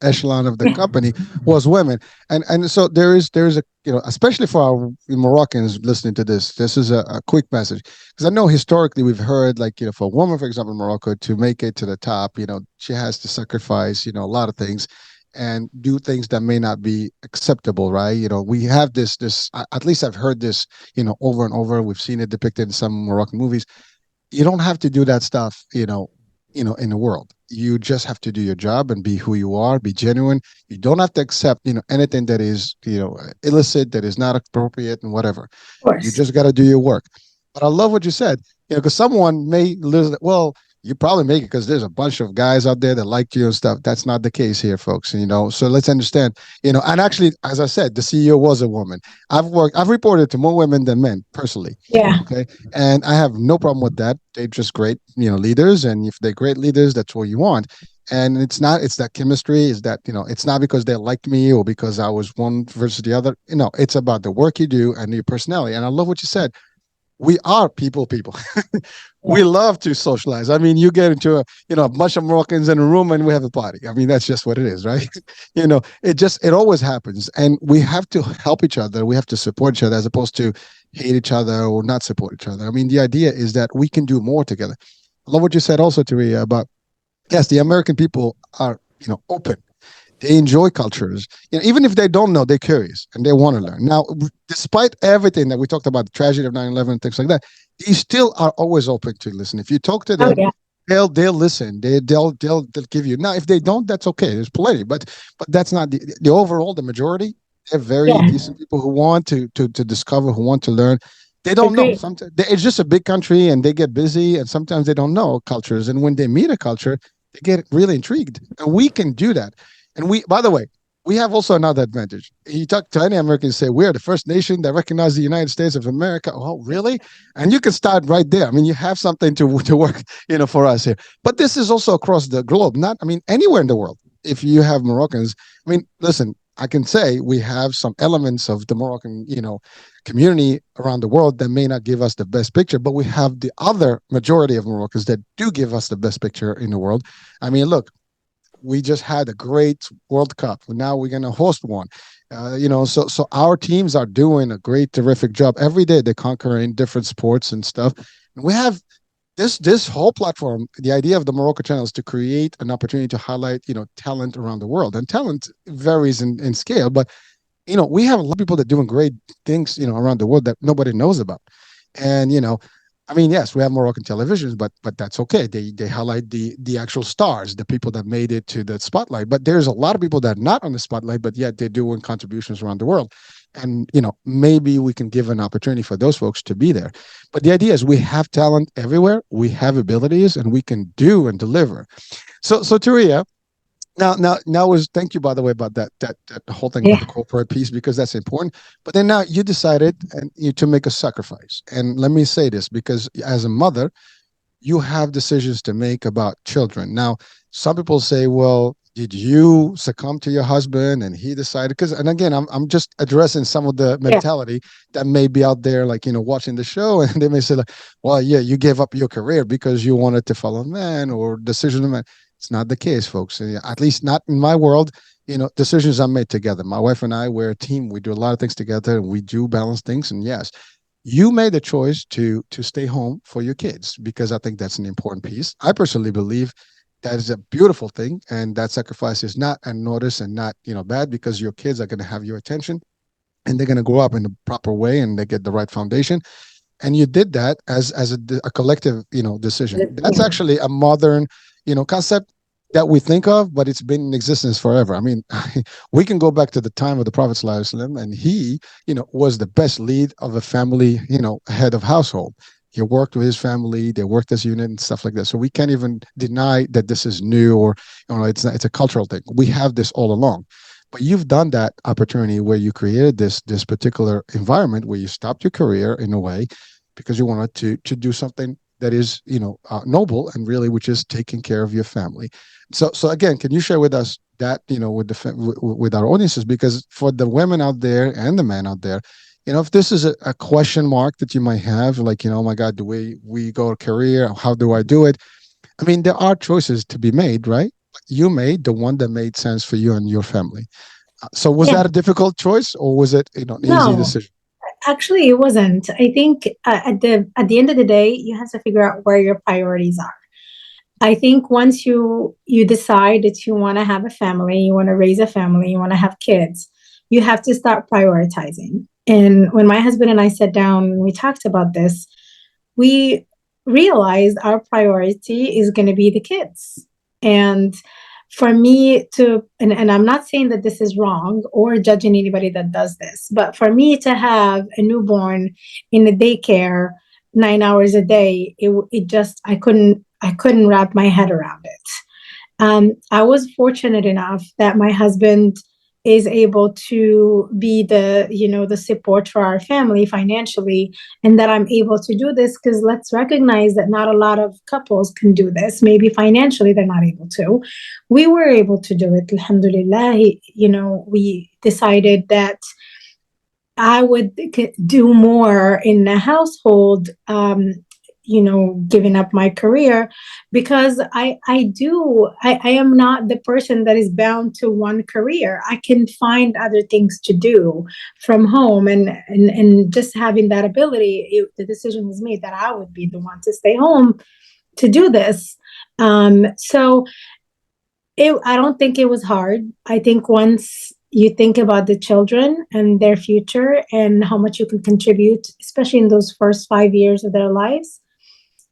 echelon of the company was women, and so there is a, especially for our Moroccans listening to this, this is a quick message, because I know historically we've heard, like, for a woman, for example, in Morocco, to make it to the top, she has to sacrifice, a lot of things and do things that may not be acceptable, right? We have this, at least I've heard this, over and over. We've seen it depicted in some Moroccan movies. You don't have to do that stuff, in the world. You just have to do your job and be who you are, be genuine. You don't have to accept, anything that is, illicit, that is not appropriate, and whatever. Of You course. just got to do your work. But I love what you said, because someone may listen. Well, you probably make it because there's a bunch of guys out there that like you and stuff. That's not the case here, folks. So let's understand. And actually, as I said, the CEO was a woman. I've reported to more women than men personally. Yeah. Okay, and I have no problem with that. They're just great, leaders, and if they're great leaders, that's what you want. And it's that chemistry, is that, it's not because they like me or because I was one versus the other. It's about the work you do and your personality. And I love what you said. We are people. We Yeah. love to socialize. I mean, you get into a bunch of Moroccans in a room and we have a party. I mean, that's just what it is, right? It always happens, and we have to help each other. We have to support each other, as opposed to hate each other or not support each other. I mean, the idea is that we can do more together. I love what you said also, Taria, about, yes, the American people are, open. They enjoy cultures. Even if they don't know, they're curious and they want to learn. Now, despite everything that we talked about, the tragedy of 9/11, things like that, they still are always open to listen. If you talk to Oh, them, yeah. they'll listen. They'll give you. Now, if they don't, that's okay. There's plenty, but that's not the overall, the majority. They're very Yeah. decent people who want to discover, who want to learn. They don't know. Agree. Sometimes it's just a big country and they get busy, and sometimes they don't know cultures. And when they meet a culture, they get really intrigued. And we can do that. And by the way, we have also another advantage. You talk to any American, say, we're the first nation that recognizes the United States of America. Oh, really? And you can start right there. I mean, you have something to work, for us here. But this is also across the globe, not, I mean, anywhere in the world. If you have Moroccans, I mean, listen, I can say we have some elements of the Moroccan, community around the world that may not give us the best picture, but we have the other majority of Moroccans that do give us the best picture in the world. I mean, look, we just had a great World Cup. Now we're going to host one. So our teams are doing a great, terrific job every day. They're conquering different sports and stuff. And we have this whole platform. The idea of the Morocco channel is to create an opportunity to highlight, talent around the world. And talent varies in scale, but we have a lot of people that are doing great things, around the world that nobody knows about. And I mean, yes, we have Moroccan televisions, but that's okay. They highlight the actual stars, the people that made it to the spotlight. But there's a lot of people that are not on the spotlight, but yet they're doing contributions around the world. And maybe we can give an opportunity for those folks to be there. But the idea is we have talent everywhere, we have abilities, and we can do and deliver. So Taria, now was thank you, by the way, about that whole thing about Yeah. the corporate piece, because that's important. But then now you decided and you to make a sacrifice. And let me say this, because as a mother, you have decisions to make about children. Now, some people say, well, did you succumb to your husband and he decided? Because, and again, I'm just addressing some of the Yeah. mentality that may be out there, like, watching the show, and they may say, like, well, yeah, you gave up your career because you wanted to follow a man or decision of man. It's not the case, folks. At least not in my world. Decisions are made together. My wife and I, we're a team. We do a lot of things together and we do balance things. And yes, you made the choice to stay home for your kids, because I think that's an important piece. I personally believe that is a beautiful thing, and that sacrifice is not unnoticed and not bad, because your kids are going to have your attention and they're going to grow up in the proper way and they get the right foundation. And you did that as a collective decision. That's Yeah. actually a modern concept. that we think of, but it's been in existence forever. I mean, we can go back to the time of the Prophet ﷺ, and he, was the best lead of a family, head of household. He worked with his family; they worked as a unit and stuff like that. So we can't even deny that this is new, or it's a cultural thing. We have this all along. But you've done that opportunity where you created this particular environment where you stopped your career in a way because you wanted to do something that is noble and really which is taking care of your family. So again, can you share with us that with with our audiences, because for the women out there and the men out there, if this is a question mark that you might have, like, oh my god, do we go to career, how do I do it? I mean, there are choices to be made, right? You made the one that made sense for you and your family. So was Yeah. that a difficult choice, or was it an easy No, decision? actually, it wasn't. I think at the end of the day, you have to figure out where your priorities are. I think once you decide that you want to have a family, you want to raise a family, you want to have kids, you have to start prioritizing. And when my husband and I sat down and we talked about this, we realized our priority is going to be the kids. And for me to, and I'm not saying that this is wrong or judging anybody that does this, but for me to have a newborn in the daycare 9 hours a day, it just, I couldn't wrap my head around it. I was fortunate enough that my husband is able to be the support for our family financially, and that I'm able to do this, because let's recognize that not a lot of couples can do this. Maybe financially they're not able to. We were able to do it, alhamdulillah. We decided that I would do more in the household, giving up my career, because I am not the person that is bound to one career. I can find other things to do from home, and just having that ability, the decision was made that I would be the one to stay home to do this. So I don't think it was hard. I think once you think about the children and their future and how much you can contribute, especially in those first 5 years of their lives.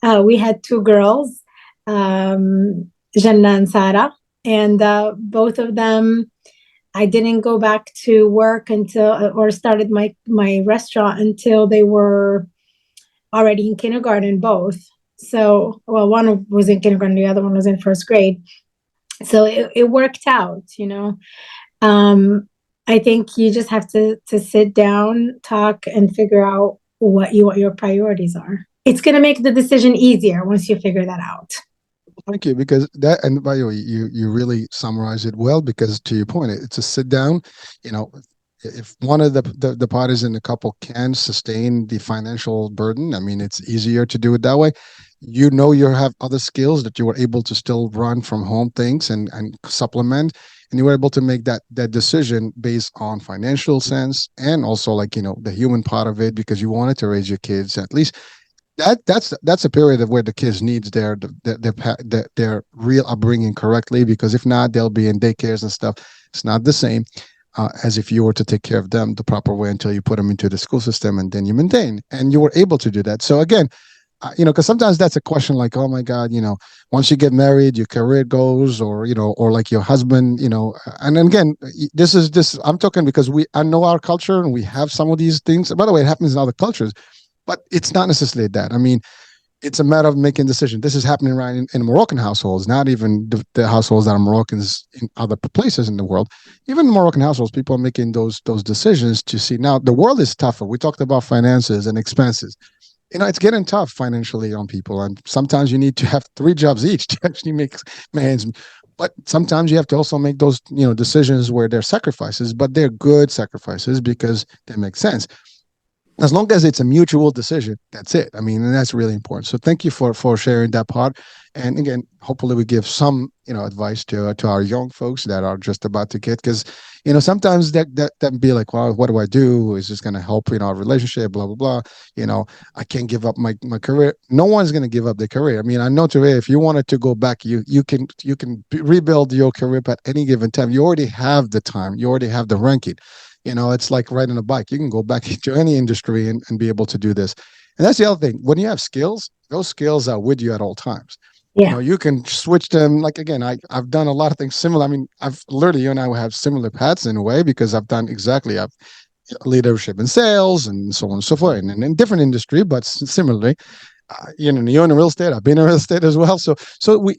We had two girls, Jannah and Sarah, and both of them, I didn't go back to work until, or started my restaurant until they were already in kindergarten, both. So, well, one was in kindergarten, the other one was in first grade. So it worked out. Um, I think you just have to sit down, talk, and figure out what your priorities are. It's going to make the decision easier once you figure that out. Thank you, because that, and by the way, you really summarize it well, because to your point, it's a sit down. You know, if one of the parties in the couple can sustain the financial burden, I mean, it's easier to do it that way. You have other skills that you were able to still run from home things and supplement, and you were able to make that decision based on financial sense, and also, like, the human part of it, because you wanted to raise your kids at least that's a period of where the kids needs their real upbringing correctly, because if not, they'll be in daycares and stuff. It's not the same as if you were to take care of them the proper way until you put them into the school system and then you maintain, and you were able to do that. So again, because sometimes that's a question, like, oh my god, once you get married, your career goes, or or like your husband, and then again, this I'm talking because I know our culture and we have some of these things. By the way, it happens in other cultures, but it's not necessarily that. I mean, it's a matter of making decisions. This is happening right in Moroccan households, not even the households that are Moroccans in other places in the world. Even in Moroccan households, people are making those decisions to see. Now, the world is tougher. We talked about finances and expenses. It's getting tough financially on people, and sometimes you need to have three jobs each to actually make ends. But sometimes you have to also make those decisions where they're sacrifices, but they're good sacrifices because they make sense. As long as it's a mutual decision, that's it. I mean, and that's really important. So thank you for sharing that part. And again, hopefully we give some advice to our young folks that are just about to get, because sometimes that be like, well, what do I do? Is this going to help our relationship? Blah blah blah. I can't give up my career. No one's going to give up their career. I mean, I know today, if you wanted to go back, you can rebuild your career at any given time. You already have the time. You already have the ranking. It's like riding a bike. You can go back into any industry and be able to do this. And that's the other thing. When you have skills, those skills are with you at all times. Yeah. You can switch them. Like, again, I've done a lot of things similar. I mean, I've literally, you and I have similar paths in a way, because I've done exactly, I've leadership in sales and so on and so forth, and in different industry, but similarly, you're in real estate. I've been in real estate as well. So we,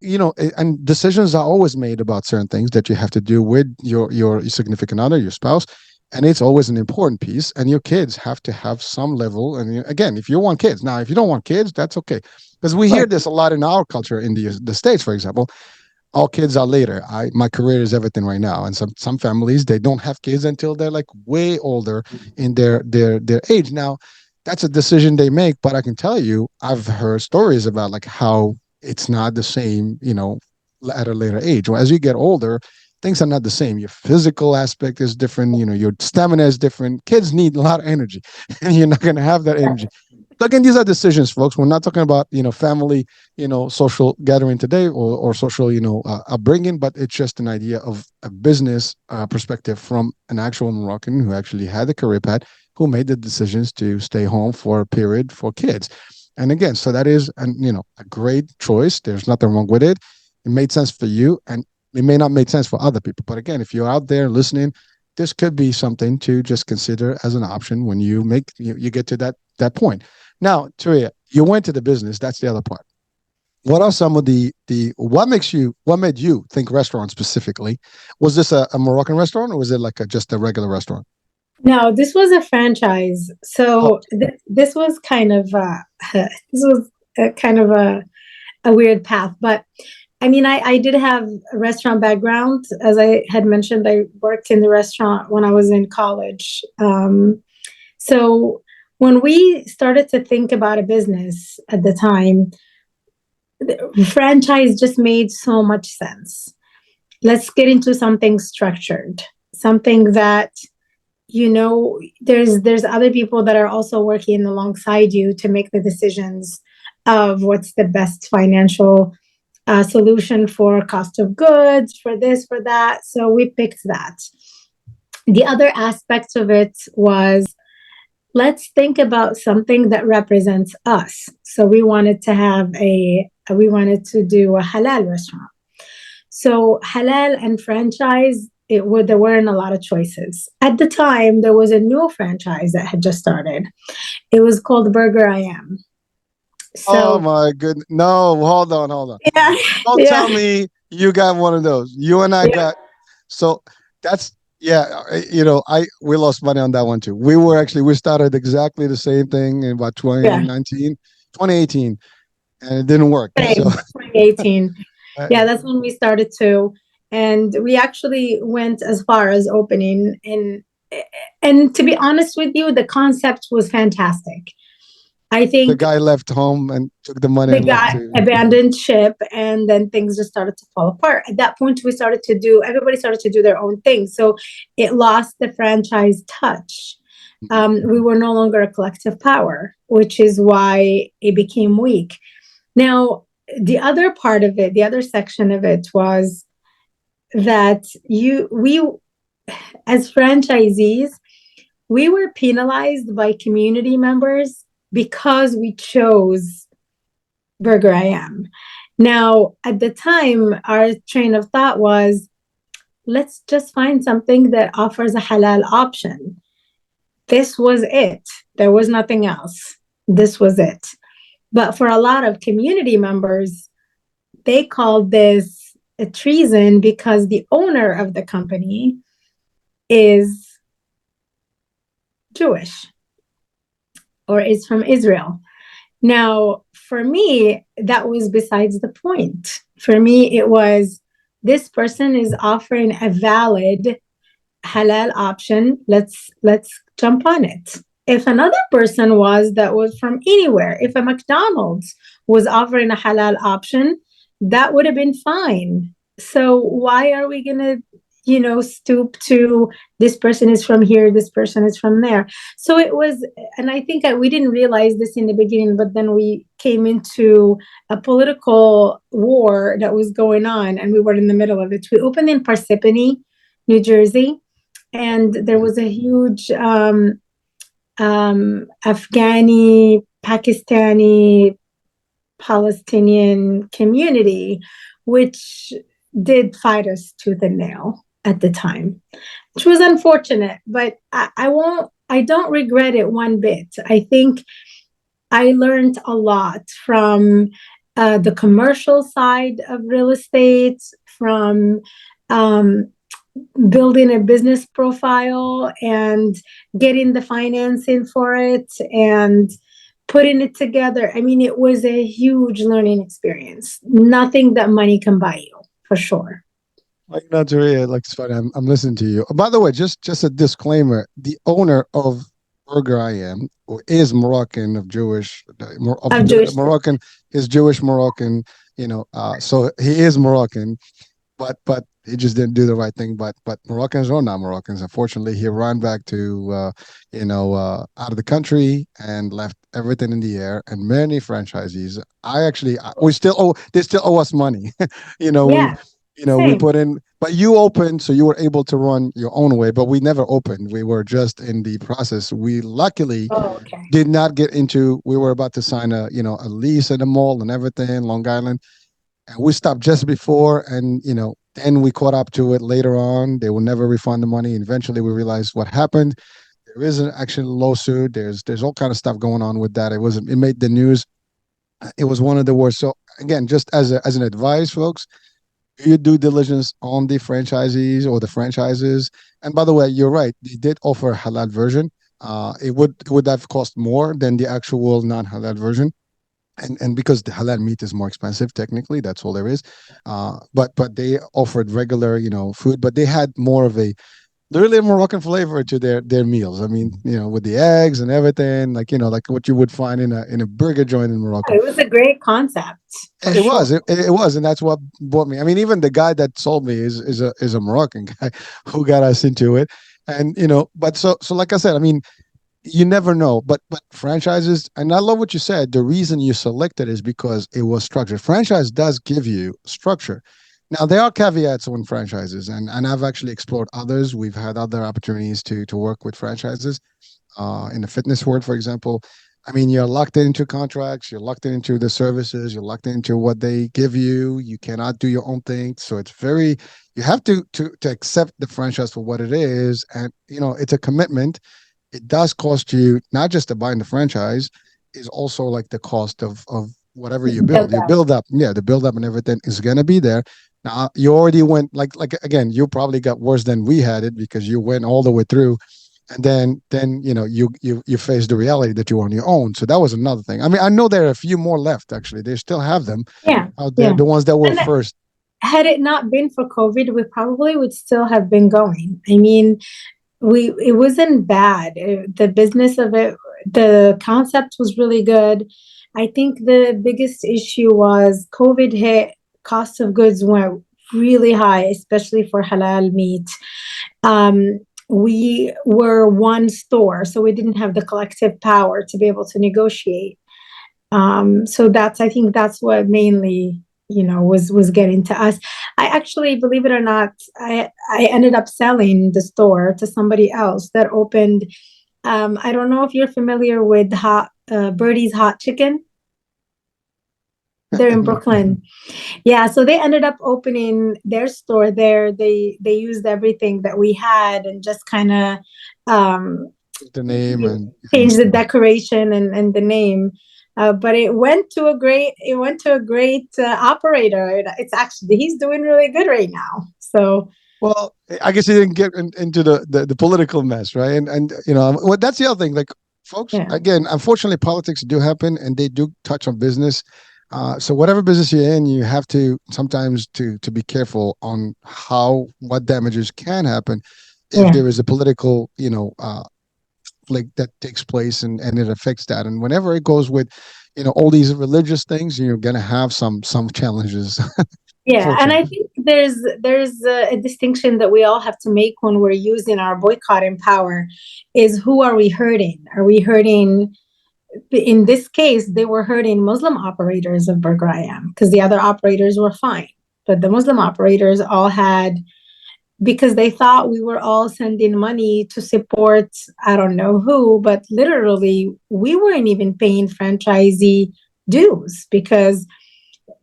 and decisions are always made about certain things that you have to do with your significant other, your spouse, and it's always an important piece. And your kids have to have some level. And again, if you want kids, now if you don't want kids, that's okay, because we hear Right. this a lot in our culture in the States, for example. All kids are later. My career is everything right now, and some families, they don't have kids until they're like way older in their age. Now, that's a decision they make, but I can tell you, I've heard stories about like how it's not the same, at a later age. Well, as you get older, things are not the same. Your physical aspect is different. Your stamina is different. Kids need a lot of energy, and you're not going to have that energy. So again, these are decisions, folks. We're not talking about family, social gathering today, or social, upbringing, but it's just an idea of a business perspective from an actual Moroccan who actually had a career path, who made the decisions to stay home for a period for kids. And again, so that is a great choice. There's nothing wrong with it. It made sense for you, and it may not make sense for other people. But again, if you're out there listening, this could be something to just consider as an option when you get to that point. Now, Touria, you went to the business. That's the other part. What are some of the what made you think restaurant specifically? Was this a Moroccan restaurant, or was it like just a regular restaurant? No, this was a franchise. Oh, So this was kind of this was kind of a weird path, but I mean, I did have a restaurant background. As I had mentioned, I worked in the restaurant when I was in college. So when we started to think about a business at the time, the franchise just made so much sense. Let's get into something structured, something that there's other people that are also working alongside you to make the decisions of what's the best financial solution for cost of goods, for this, for that. So we picked that. The other aspect of it was, let's think about something that represents us. So we wanted to do a halal restaurant. So halal and franchise, there weren't a lot of choices. At the time, there was a new franchise that had just started. It was called Burger I Am. oh So my goodness! No, hold on. yeah, Don't yeah, tell me you got one of those. You and I yeah, got. So that's, yeah. I we lost money on that one too. We started exactly the same thing in about yeah. 2019, 2018, and it didn't work. So Same, 2018. uh, Yeah, that's when we started too. And we actually went as far as opening and to be honest with you, the concept was fantastic. I the think guy left home and took the money the and left guy too. abandoned ship and then things just started to fall apart. At that point, everybody started to do their own thing. So it lost the franchise touch. We were no longer a collective power, which is why it became weak. Now, the other part of it, the other section of it was that we as franchisees, we were penalized by community members because we chose Burger I Am. Now, at the time, our train of thought was, let's just find something that offers a halal option. This was it. There was nothing else. This was it. But for a lot of community members, they called this a treason because the owner of the company is Jewish or is from Israel. Now, for me, that was besides the point. For me, it was, this person is offering a valid halal option. Let's jump on it. If another person that was from anywhere, if a McDonald's was offering a halal option, that would have been fine. So why are we gonna, stoop to, this person is from here, this person is from there? So it was, and I think we didn't realize this in the beginning, but then we came into a political war that was going on, and we were in the middle of it. We opened in Parsippany, New Jersey, and there was a huge Afghani, Pakistani Palestinian community, which did fight us tooth and nail at the time, which was unfortunate, but I don't regret it one bit. I think I learned a lot from the commercial side of real estate, from um, building a business profile and getting the financing for it and putting it together. I mean, it was a huge learning experience. Nothing that money can buy you, for sure. Like not to read, like it's funny. I'm listening to you. By the way, just a disclaimer: the owner of Burger I Am is Moroccan of Jewish Of Jewish. Moroccan is Jewish Moroccan. So he is Moroccan, but he just didn't do the right thing. But Moroccans or not Moroccans, unfortunately, he ran back to out of the country and left everything in the air. And many franchisees, we still owe they still owe us money. you know we Yeah, we same. put in, but you opened, so you were able to run your own way. But we never opened. We were just in the process. We luckily Oh, okay. did not get into. We were about to sign a lease at the mall and everything, Long Island, and we stopped just before, and then we caught up to it later on. They will never refund the money. And eventually, we realized what happened. There is an actual lawsuit. There's all kind of stuff going on with that. It made the news. It was one of the worst. So again, just as an advice, folks, do your due diligence on the franchisees or the franchises. And by the way, you're right. They did offer a halal version. It would have cost more than the actual non halal version, and because the halal meat is more expensive, technically, that's all there is. But they offered regular, food, but they had more of a literally a Moroccan flavor to their meals. I mean, with the eggs and everything, like what you would find in a burger joint in Morocco. It was a great concept, for It sure. was, it was, and that's what brought me. I mean, even the guy that sold me is a Moroccan guy who got us into it, and but so like I said, I mean, you never know, but franchises, and I love what you said. The reason you selected is because it was structured. Franchise does give you structure. Now there are caveats on franchises, and I've actually explored others. We've had other opportunities to work with franchises in the fitness world, for example. I mean, you're locked into contracts, you're locked into the services, you're locked into what they give you. You cannot do your own thing, so it's very. You have to accept the franchise for what it is, and it's a commitment. It does cost you not just to buy in the franchise, is also like the cost of whatever you build. Build You up. build up, yeah, the build up and everything is gonna be there. Now you already went like again, you probably got worse than we had it because you went all the way through, and then you face the reality that you're on your own. So that was another thing. I mean, I know there are a few more left actually. They still have them Yeah, out there, yeah. the ones that were And first. had it not been for COVID, we probably would still have been going. I mean, it wasn't bad. The business of it, the concept was really good. I think the biggest issue was COVID hit, cost of goods went really high, especially for halal meat. Um, we were one store, so we didn't have the collective power to be able to negotiate. So I think that's what mainly, was getting to us. I actually, believe it or not, I ended up selling the store to somebody else that opened. I don't know if you're familiar with Birdie's Hot Chicken. They're in Brooklyn. Yeah, so they ended up opening their store there. They used everything that we had and just kind of The name and changed the decoration and the name. But it went to a great operator. It's actually he's doing really good right now. So well, I guess he didn't get into the political mess, right? And well, that's the other thing. Like, folks, yeah, again, unfortunately, politics do happen, and they do touch on business. So whatever business you're in, you have to sometimes to be careful on what damages can happen if yeah. there is a political, like that takes place and it affects that. And whenever it goes with, all these religious things, you're gonna have some challenges, Yeah, and I unfortunately. think there's a distinction that we all have to make when we're using our boycotting power is who are we hurting? Are we hurting in this case, they were hurting Muslim operators of Burger I Am because the other operators were fine. But the Muslim operators all had, because they thought we were all sending money to support, I don't know who, but literally we weren't even paying franchisee dues because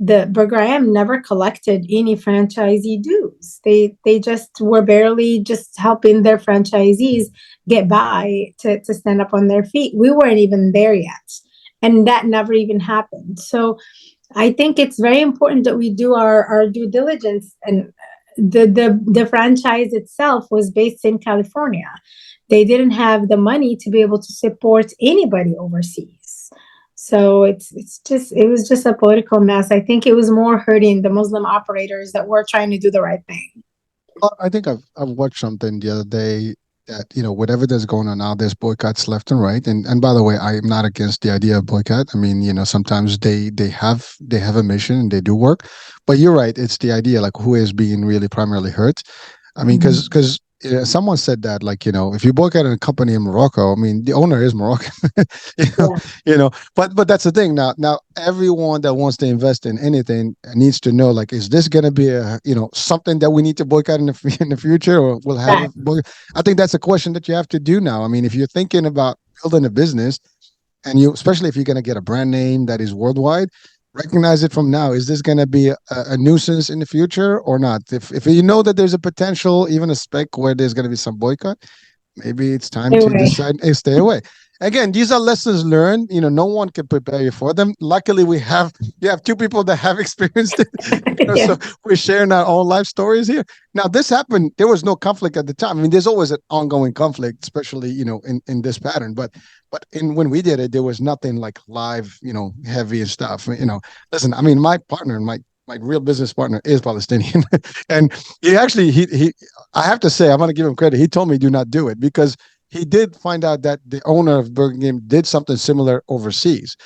the Burger I Am never collected any franchisee dues. They just were barely just helping their franchisees get by to stand up on their feet. We weren't even there yet. And that never even happened. So I think it's very important that we do our due diligence. And the franchise itself was based in California. They didn't have the money to be able to support anybody overseas. So it was just a political mess. I think it was more hurting the Muslim operators that were trying to do the right thing. I think I've watched something the other day that whatever that's going on now, there's boycotts left and right. And by the way, I am not against the idea of boycott. I mean, sometimes they have a mission and they do work, but you're right. It's the idea like who is being really primarily hurt. I mean, Mhm. because someone said that like if you boycott a company in Morocco, I mean the owner is Moroccan, you know, Yeah, but that's the thing. Now everyone that wants to invest in anything needs to know like is this going to be a something that we need to boycott in in the future or we'll have right. a I think that's a question that you have to do now. I mean, if you're thinking about building a business and especially if you're going to get a brand name that is worldwide, recognize it from now. Is this going to be a nuisance in the future or not? If you know that there's a potential, even a speck where there's going to be some boycott, maybe it's time to Anyway, decide, hey, stay away. Again, these are lessons learned. No one can prepare you for them. Luckily, you have two people that have experienced it. yeah, So we're sharing our own life stories here. Now, this happened. There was no conflict at the time. I mean, there's always an ongoing conflict, especially in this pattern. But in when we did it, there was nothing like live, heavy and stuff. Listen, I mean, my partner, my real business partner is Palestinian, and he I have to say, I'm going to give him credit. He told me do not do it because he did find out that the owner of Burger King did something similar overseas.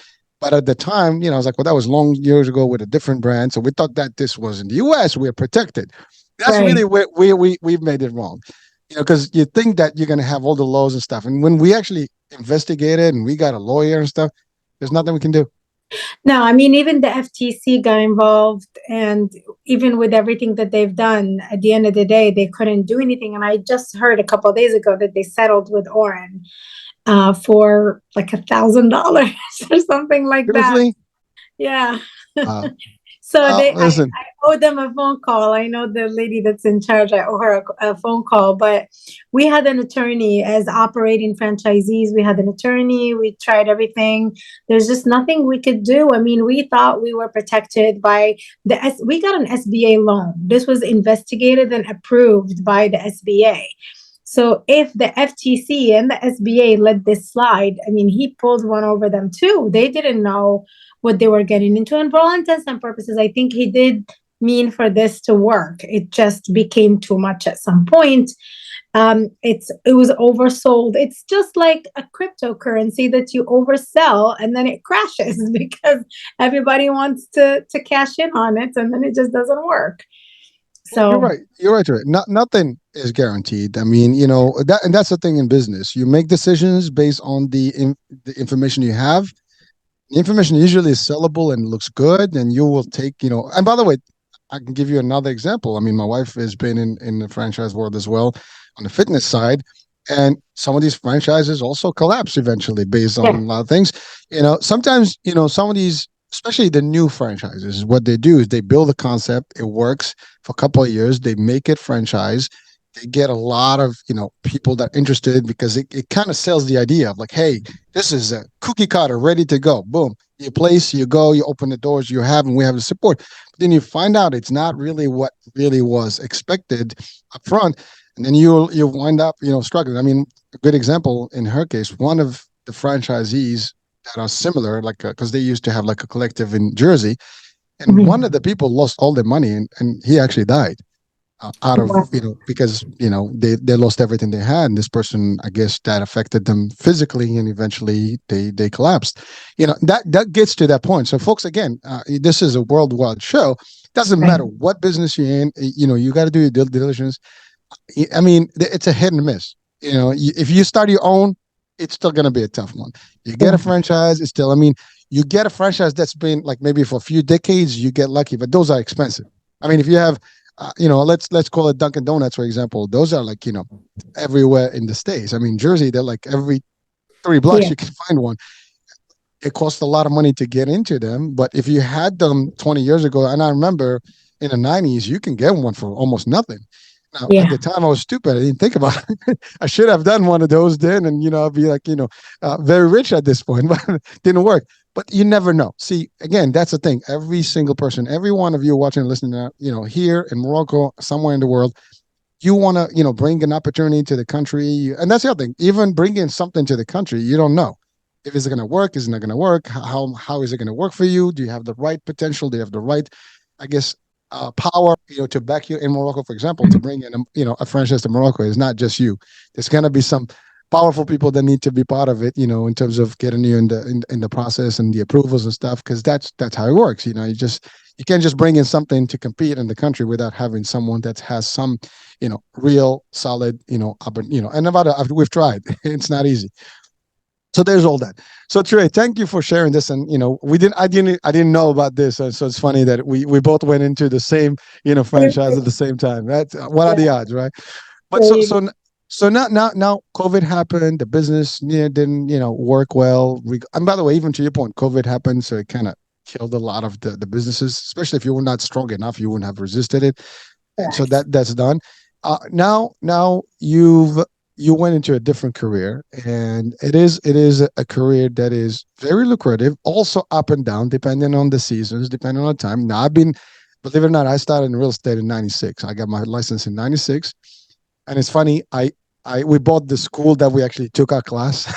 But at the time, I was like, well, that was long years ago with a different brand. So we thought that this was in the US, we're protected. That's really right. where we've made it wrong. Because you think that you're going to have all the laws and stuff. And when we actually investigated and we got a lawyer and stuff, there's nothing we can do. No, I mean, even the FTC got involved, and even with everything that they've done, at the end of the day, they couldn't do anything. And I just heard a couple of days ago that they settled with Oren for like $1,000 or something like that. Seriously? Yeah. Uh, So well, I listen, owe them a phone call. I know the lady that's in charge. I owe her a phone call. But we had an attorney as operating franchisees. We had an attorney. We tried everything. There's just nothing we could do. I mean, we thought we were protected by we got an SBA loan. This was investigated and approved by the SBA. So if the FTC and the SBA let this slide, I mean, he pulled one over them too. They didn't know what they were getting into. And for all intents and purposes, I think he did mean for this to work. It just became too much at some point. It was oversold. It's just like a cryptocurrency that you oversell and then it crashes because everybody wants to cash in on it and then it just doesn't work. well, you're So right. You're right. You're right. Nothing is guaranteed. I mean, and that's the thing in business. You make decisions based on the information you have. The information usually is sellable and looks good, and you will take. And by the way, I can give you another example. I mean, my wife has been in the franchise world as well on the fitness side, and some of these franchises also collapse eventually based on yeah, a lot of things. Sometimes some of these, especially the new franchises, what they do is they build a concept, it works for a couple of years, they make it franchise. They get a lot of people that are interested because it kind of sells the idea of like, hey, this is a cookie cutter ready to go. Boom, you place, you go, you open the doors, you have, and we have the support. But then you find out it's not really what really was expected up front, and then you wind up struggling. I mean, a good example in her case, one of the franchisees that are similar, like because they used to have like a collective in Jersey, and one mhm. of the people lost all their money, and he actually died out of Wow. because they lost everything they had, and this person, I guess, that affected them physically, and eventually they collapsed. That gets to that point. So folks, again, this is a worldwide show. Doesn't Right. matter what business you're in, you got to do your due diligence. I mean, it's a hit and miss. If you start your own, it's still going to be a tough one. You get a Yeah. franchise, it's still, I mean, you get a franchise that's been like maybe for a few decades, you get lucky, but those are expensive. I mean, if you have, let's call it Dunkin' Donuts, for example, those are like, everywhere in the States. I mean, Jersey, they're like every 3 blocks Yeah. you can find one. it costs a lot of money to get into them. But if you had them 20 years ago, and I remember in the 90s, you can get one for almost nothing. Now, at Yeah. the time, I was stupid. I didn't think about it. I should have done one of those then, and I'd be like, very rich at this point, but it didn't work. But you never know. See, again, that's the thing. Every single person, every one of you watching and listening, here in Morocco, somewhere in the world, you want to, bring an opportunity to the country. And that's the other thing. Even bringing something to the country, you don't know if it's going to work, is it not going to work? How is it going to work for you? Do you have the right potential? Do you have the right, I guess, power, to back you in Morocco, for example, to bring in, a franchise to Morocco is not just you. There's going to be some powerful people that need to be part of it, in terms of getting you in the process and the approvals and stuff, because that's how it works. You can't just bring in something to compete in the country without having someone that has some, real solid, and we've tried. It's not easy. So there's all that. So Trey, thank you for sharing this. And I didn't know about this. So it's funny that we both went into the same franchise at the same time. That's what are Yeah. the odds, right? But There so you so so now COVID happened. The business didn't work well. And by the way, even to your point, COVID happened, so it kind of killed a lot of the businesses. Especially if you were not strong enough, you wouldn't have resisted it. And so correct. that's done. Now you went into a different career, and it is a career that is very lucrative, also up and down depending on the seasons, depending on the time. Now believe it or not, I started in real estate in '96. I got my license in '96, and it's funny. We bought the school that we actually took our class,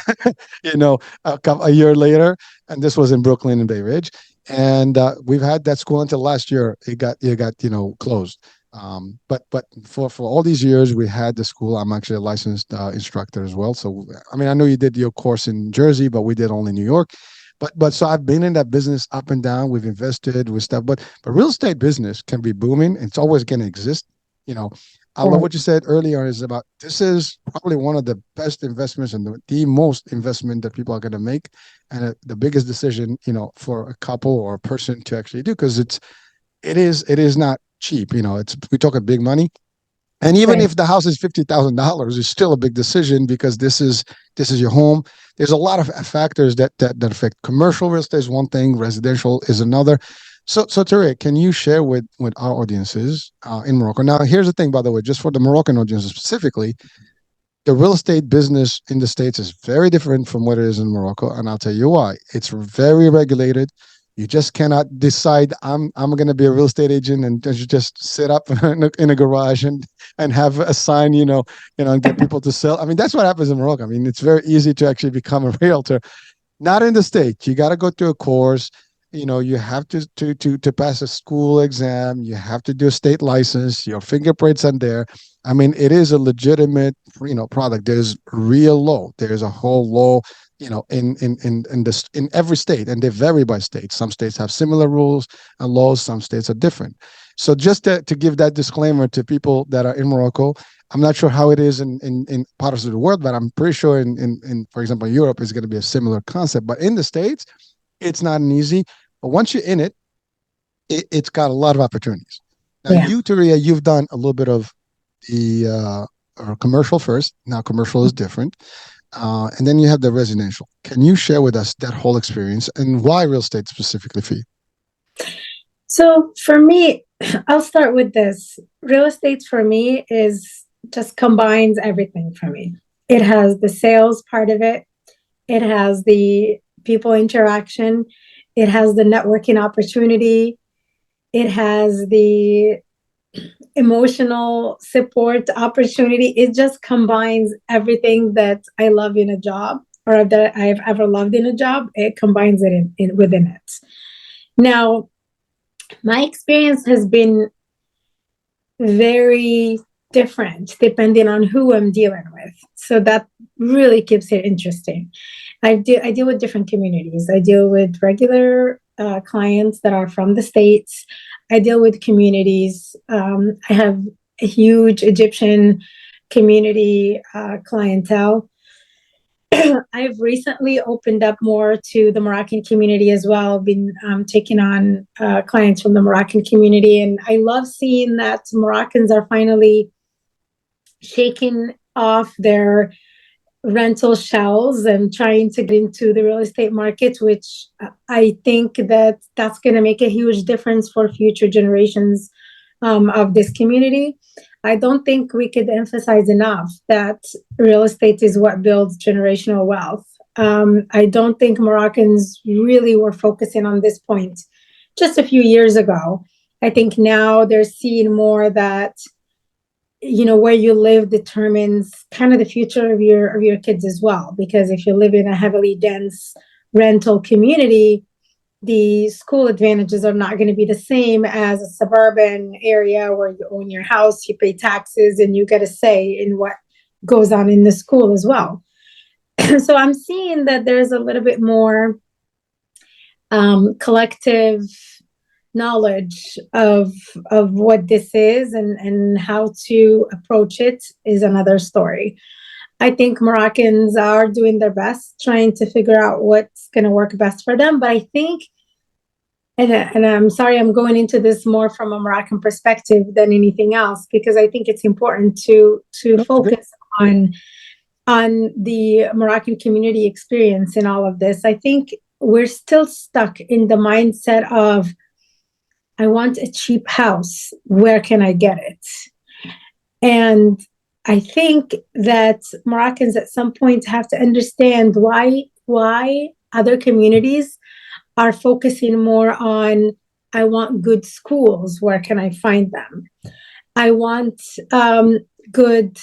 a year later, and this was in Brooklyn and Bay Ridge, and we've had that school until last year. It got closed. But for all these years, we had the school. I'm actually a licensed instructor as well. So I mean, I know you did your course in Jersey, but we did only New York. But so I've been in that business up and down. We've invested with stuff, but real estate business can be booming. It's always going to exist. You know, I love Right. what you said earlier. Is about this is probably one of the best investments and the most investment that people are going to make, and the biggest decision for a couple or a person to actually do, because it is not cheap. It's we talk about big money, and even Right. if the house is $50,000, it's still a big decision because this is your home. There's a lot of factors that affect. Commercial real estate is one thing, residential is another. So Tariq, can you share with our audiences in Morocco? Now, here's the thing, by the way, just for the Moroccan audiences specifically, the real estate business in the States is very different from what it is in Morocco, and I'll tell you why. It's very regulated. You just cannot decide I'm going to be a real estate agent and just sit up in a garage and have a sign, and get people to sell. I mean, that's what happens in Morocco. I mean, it's very easy to actually become a realtor. Not in the States. You got to go through a course. You have to pass a school exam. You have to do a state license. Your fingerprints on there. I mean, it is a legitimate, product. There's real law. There's a whole law, in every state, and they vary by state. Some states have similar rules and laws. Some states are different. So just to give that disclaimer to people that are in Morocco, I'm not sure how it is in parts of the world, but I'm pretty sure in for example, Europe is going to be a similar concept. But in the States, it's not an easy. But once you're in it's got a lot of opportunities. Now, Yeah. you, Taria, you've done a little bit of the commercial first. Now, commercial is different. And then you have the residential. Can you share with us that whole experience and why real estate specifically for you? So for me, I'll start with this. Real estate for me is just combines everything for me. It has the sales part of it. It has the people interaction. It has the networking opportunity. It has the emotional support opportunity. It just combines everything that I love in a job or that I've ever loved in a job. It combines it in within it. Now, my experience has been very different depending on who I'm dealing with. So that really keeps it interesting. I deal with different communities. I deal with regular clients that are from the States. I deal with communities. I have a huge Egyptian community clientele. I've recently opened up more to the Moroccan community as well. Been taking on clients from the Moroccan community, and I love seeing that Moroccans are finally shaking off their rental shells and trying to get into the real estate market, which I think that that's going to make a huge difference for future generations of this community. I don't think we could emphasize enough that real estate is what builds generational wealth. I don't think Moroccans really were focusing on this point just a few years ago. I think now they're seeing more that where you live determines kind of the future of your kids as well, because if you live in a heavily dense rental community, the school advantages are not going to be the same as a suburban area where you own your house, you pay taxes, and you get a say in what goes on in the school as well. So I'm seeing that there's a little bit more collective knowledge of what this is, and how to approach it is another story. I think Moroccans are doing their best trying to figure out what's going to work best for them. But I think, and I'm sorry, I'm going into this more from a Moroccan perspective than anything else, because I think it's important to That's good. focus on the Moroccan community experience in all of this. I think we're still stuck in the mindset of, I want a cheap house. Where can I get it? And I think that Moroccans at some point have to understand why other communities are focusing more on, I want good schools. Where can I find them? I want good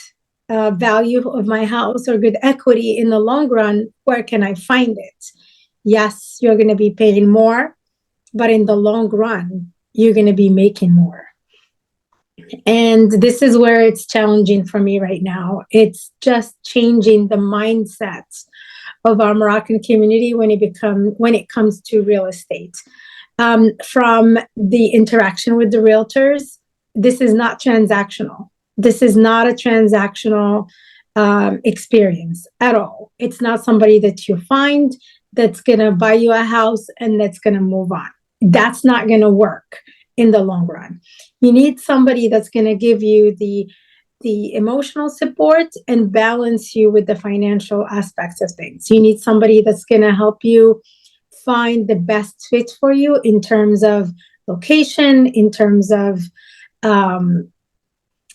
value of my house or good equity in the long run. Where can I find it? Yes, you're going to be paying more, but in the long run, you're going to be making more. And this is where it's challenging for me right now. It's just changing the mindset of our Moroccan community when it comes to real estate. From the interaction with the realtors, this is not transactional. This is not a transactional experience at all. It's not somebody that you find that's going to buy you a house and that's going to move on. That's not going to work in the long run. You need somebody that's going to give you the emotional support and balance you with the financial aspects of things. You need somebody that's going to help you find the best fit for you in terms of location, in terms of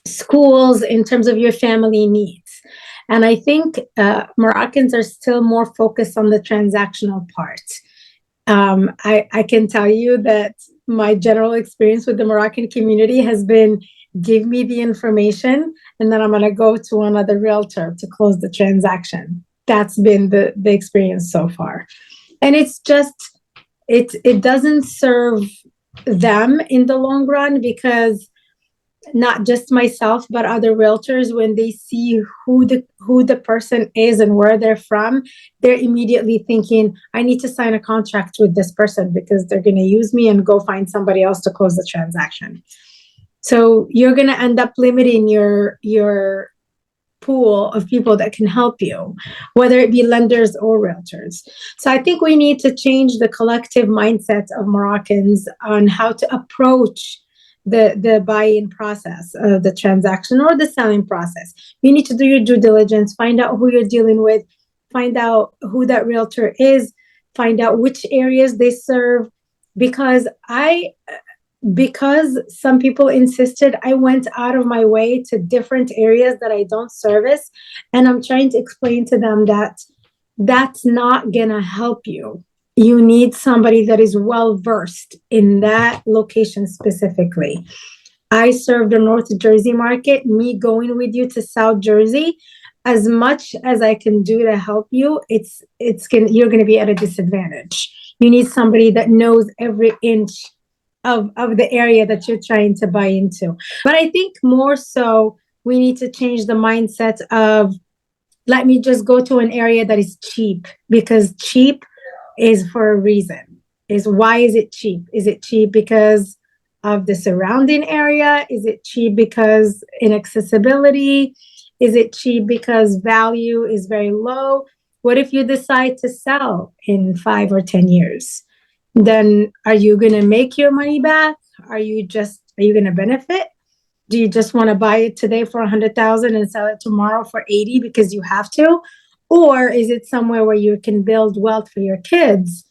schools, in terms of your family needs. And I think Moroccans are still more focused on the transactional part. I can tell you that my general experience with the Moroccan community has been, give me the information and then I'm going to go to another realtor to close the transaction. That's been the experience so far. And it's just, it doesn't serve them in the long run, because not just myself, but other realtors, when they see who the person is and where they're from, they're immediately thinking, I need to sign a contract with this person because they're going to use me and go find somebody else to close the transaction. So you're going to end up limiting your pool of people that can help you, whether it be lenders or realtors. So I think we need to change the collective mindset of Moroccans on how to approach the buy-in process of the transaction or the selling process. You need to do your due diligence, find out who you're dealing with, find out who that realtor is, find out which areas they serve. Because some people insisted, I went out of my way to different areas that I don't service. And I'm trying to explain to them that that's not gonna help you. You need somebody that is well-versed in that location specifically. I serve the North Jersey market. Me going with you to South Jersey, as much as I can do to help you, you're going to be at a disadvantage. You need somebody that knows every inch of the area that you're trying to buy into. But I think more so, we need to change the mindset of, let me just go to an area that is cheap, because cheap is for a reason. Why is it cheap? Is it cheap because of the surrounding area? Is it cheap because inaccessibility? Is it cheap because value is very low? What if you decide to sell in 5 or 10 years? Then are you going to make your money back? Are you going to benefit? Do you just want to buy it today for 100,000 and sell it tomorrow for 80 because you have to? Or is it somewhere where you can build wealth for your kids,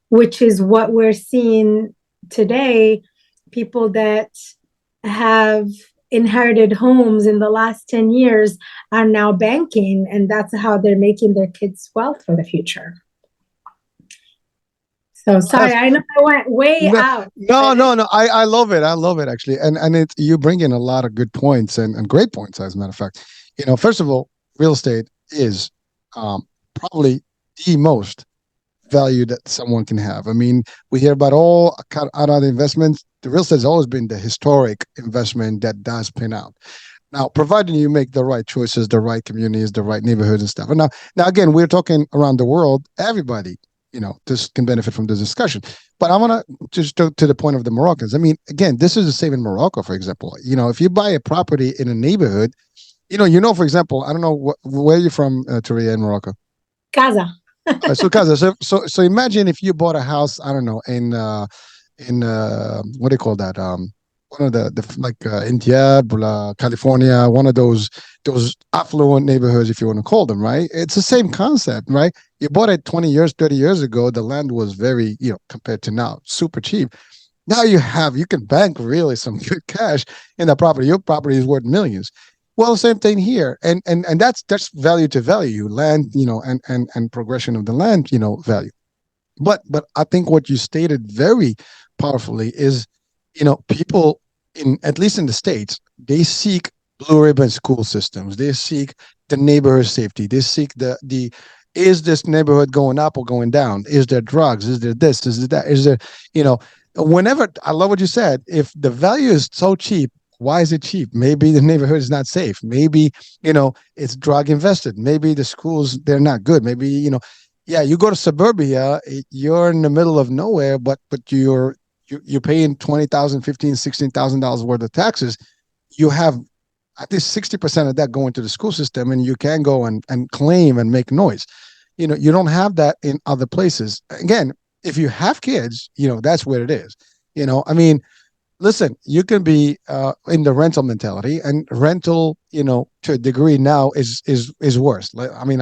which is what we're seeing today? People that have inherited homes in the last 10 years are now banking, and that's how they're making their kids wealth for the future. So sorry, That's I know I went way no, out, no, but no, no. I love it. I love it actually, and it you bring in a lot of good points and great points as a matter of fact. First of all, real estate is probably the most value that someone can have. I mean, we hear about all kind of other investments. The real estate has always been the historic investment that does pin out. Now, providing you make the right choices, the right communities, the right neighborhoods and stuff. And now again, we're talking around the world. Everybody, this can benefit from this discussion. But I want to just to the point of the Moroccans. I mean, again, this is the same in Morocco, for example. If you buy a property in a neighborhood, for example, I don't know where you're from, Touria in Morocco. Gaza. So, Kaza, so imagine if you bought a house, I don't know, in what do you call that? One of the like India, California, one of those affluent neighborhoods, if you want to call them, right? It's the same concept, right? You bought it 20 years, 30 years ago. The land was very, compared to now, super cheap. Now you can bank really some good cash in that property. Your property is worth millions. Well, same thing here, and that's value to value, land, and progression of the land, value. But I think what you stated very powerfully is, people in at least in the States, they seek blue ribbon school systems. They seek the neighborhood safety. They seek the is this neighborhood going up or going down? Is there drugs? Is there this? Is there that? Is there, you know, whenever I love what you said, if the value is so cheap, why is it cheap? Maybe the neighborhood is not safe. Maybe, it's drug invested. Maybe the schools, they're not good. Maybe, yeah, you go to suburbia, you're in the middle of nowhere, but you're paying 20,000, 15, $16,000 worth of taxes. You have at least 60% of that going to the school system, and you can go and claim and make noise. You don't have that in other places. Again, if you have kids, that's where it is. I mean, listen, you can be in the rental mentality, and rental, to a degree now is worse. Like, I mean,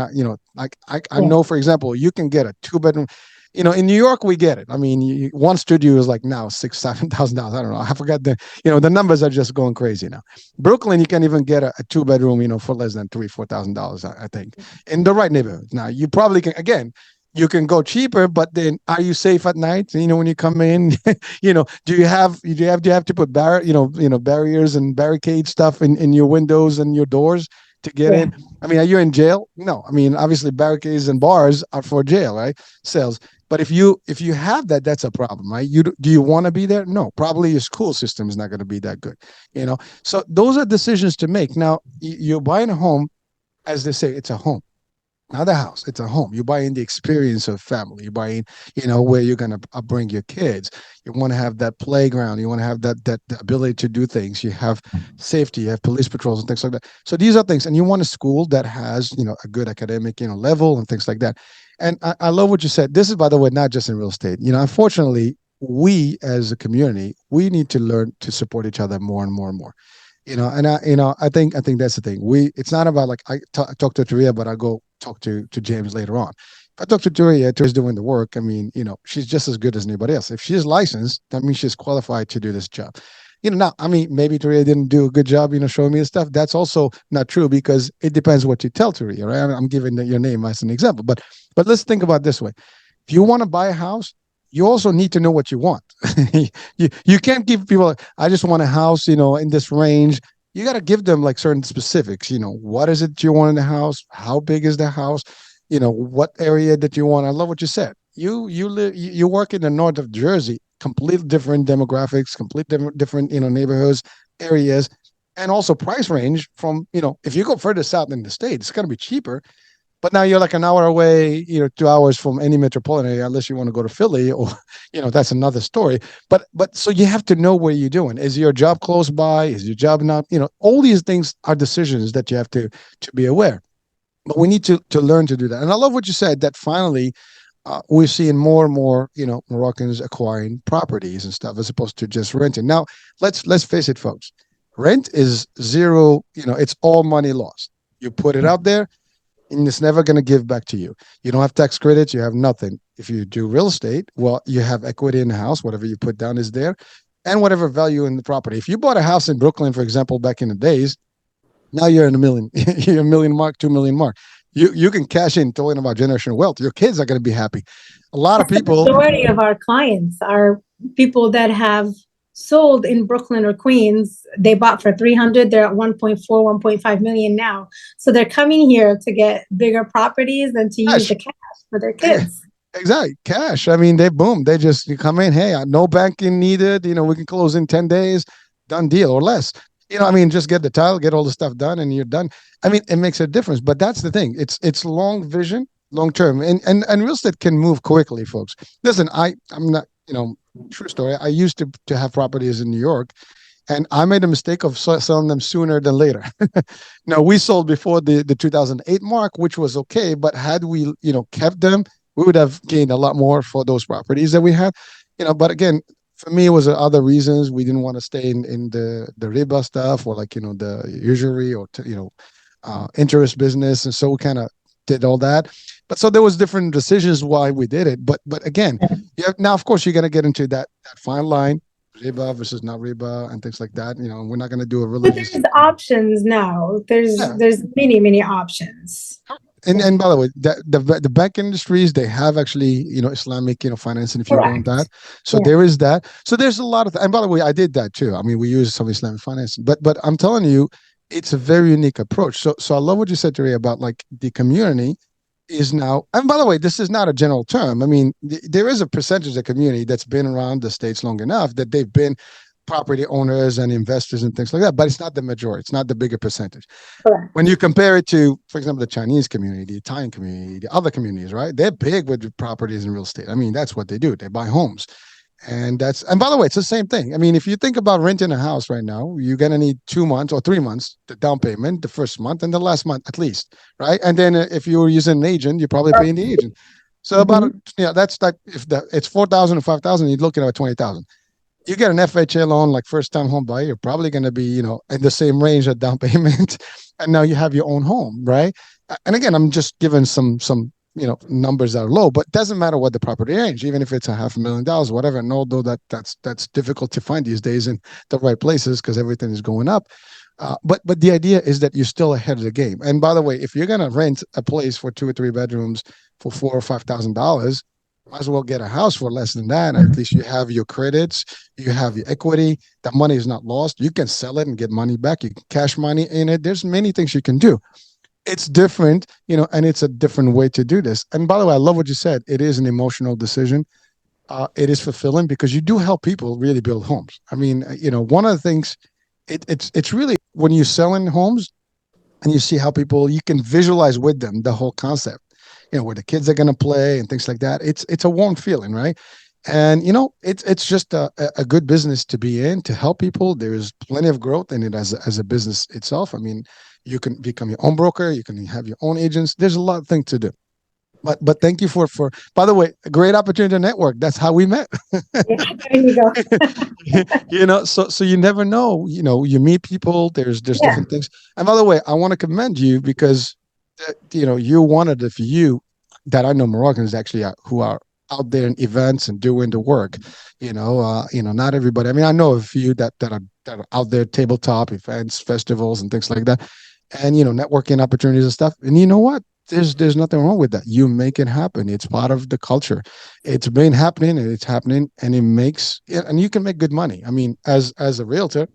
like I Yeah. know, for example, you can get a 2 bedroom. In New York, we get it. I mean, one studio is like now $6,000, $7,000. I don't know. I forgot the numbers are just going crazy now. Brooklyn, you can't even get a 2 bedroom, for less than $3,000, $4,000, I think, in the right neighborhood. Now, you probably can, again, you can go cheaper, but then are you safe at night? When you come in, do you have to put barriers and barricade stuff in your windows and your doors to get Yeah. in? I mean, are you in jail? No. I mean, obviously barricades and bars are for jail, right? Cells. But if you have that, that's a problem, right? Do you want to be there? No. Probably your school system is not going to be that good. So those are decisions to make. Now, you're buying a home, as they say, it's a home, not a house. It's a home. You're buying the experience of family. You're buying, where you're gonna bring your kids. You want to have that playground. You want to have that the ability to do things. You have safety. You have police patrols and things like that. So these are things, and you want a school that has a good academic level and things like that. And I love what you said. This is, by the way, not just in real estate. Unfortunately, we as a community, we need to learn to support each other more and more and more. And I think that's the thing. It's not about like talk to Taria, but I go talk to James later on. If I talk to Touria, Turia's doing the work. I mean, she's just as good as anybody else. If she's licensed, that means she's qualified to do this job. Now, I mean, maybe Touria didn't do a good job, showing me the stuff. That's also not true, because it depends what you tell Touria, right? I'm giving your name as an example, but let's think about it this way. If you want to buy a house, you also need to know what you want. you can't give people, I just want a house, in this range. You got to give them like certain specifics. What is it you want in the house? How big is the house? What area that you want. I love what you said. You work in the north of Jersey, completely different demographics, completely different neighborhoods, areas, and also price range from if you go further south in the state, it's going to be cheaper. But now you're like an hour away, 2 hours from any metropolitan area, unless you want to go to Philly, or that's another story. But so you have to know where you're doing. Is your job close by? Is your job not? All these things are decisions that you have to be aware. But we need to learn to do that. And I love what you said, that finally we're seeing more and more Moroccans acquiring properties and stuff, as opposed to just renting. Now let's face it, folks. Rent is zero. It's all money lost. You put it out there, and it's never going to give back to you. You don't have tax credits, you have nothing. If you do real estate, well, you have equity in the house, whatever you put down is there, and whatever value in the property. If you bought a house in Brooklyn, for example, back in the days, now you're in a million, you're a million mark, 2 million mark. You can cash in, talking about generational wealth. Your kids are going to be happy. A lot of The people, majority of our clients are people that have sold in Brooklyn or Queens. They bought for 300, they're at 1.4, 1.5 million now. So they're coming here to get bigger properties and to use gosh, the cash for their kids. exactly. Cash. I mean, they boom. They just you come in. Hey, no banking needed. We can close in 10 days. Done deal or less. I mean, just get the title, get all the stuff done, and you're done. I mean, it makes a difference. But that's the thing. It's long vision, long term, and real estate can move quickly, folks. Listen, I'm not. True story. I used to have properties in New York, and I made a mistake of selling them sooner than later. Now we sold before the 2008 mark, which was okay, but had we kept them, we would have gained a lot more for those properties that we had. But again, for me, it was other reasons. We didn't want to stay in the riba stuff or like the usury or interest business, and so we kind of did all that. But so there was different decisions why we did it. But again, now of course you're gonna get into that fine line riba versus not riba and things like that. We're not going to do a But religious. there's options now. There's Yeah. there's many, many options. And by the way, the bank industries, they have actually Islamic financing if you want that. Correct. So Yeah. there is that. So there's a lot of and by the way, I did that too. I mean, we use some Islamic financing, but I'm telling you, it's a very unique approach. So I love what you said, Tori, about like the community is now. And by the way, this is not a general term. I mean, there is a percentage of the community that's been around the states long enough that they've been property owners and investors and things like that, but it's not the majority. It's not the bigger percentage. When Correct. you compare it to, for example, the Chinese community, the Italian community, the other communities, right? They're big with properties and real estate. I mean, that's what they do. They buy homes. And by the way, it's the same thing. I mean, if you think about renting a house right now, you're gonna need 2 months or 3 months, the down payment, the first month and the last month at least, right? And then if you're using an agent, you're probably paying the agent. So about Mhm. that's like if it's 4,000 or 5,000, you're looking at 20,000. You get an FHA loan like first time home buyer, you're probably going to be, in the same range of down payment. And now you have your own home, right? And again, I'm just giving some, numbers that are low, but it doesn't matter what the property range, even if it's $500,000, whatever. And although that's difficult to find these days in the right places because everything is going up. But the idea is that you're still ahead of the game. And by the way, if you're gonna rent a place for 2 or 3 bedrooms for $4 or $5,000, might as well get a house for less than that. At least you have your credits, you have your equity. That money is not lost. You can sell it and get money back. You can cash money in it. There's many things you can do. It's different, and it's a different way to do this. And by the way, I love what you said. It is an emotional decision. It is fulfilling because you do help people really build homes. I mean, one of the things it's really when you're selling homes and you see how people you can visualize with them the whole concept, where the kids are going to play and things like that. It's a warm feeling, right? And it's just a good business to be in to help people. There is plenty of growth in it as a business itself. I mean, you can become your own broker, you can have your own agents. There's a lot of things to do. But thank you for by the way, a great opportunity to network. That's how we met. Yeah, there you go. So you never know. You meet people. There's Yeah. different things. And by the way, I want to commend you because you're one of the few that I know Moroccans actually who are out there in events and doing the work. Not everybody. I mean, I know a few that are out there tabletop events, festivals, and things like that, and networking opportunities and stuff. And you know what? There's nothing wrong with that. You make it happen. It's part of the culture. It's been happening and it's happening, and it makes and you can make good money. I mean, as a realtor,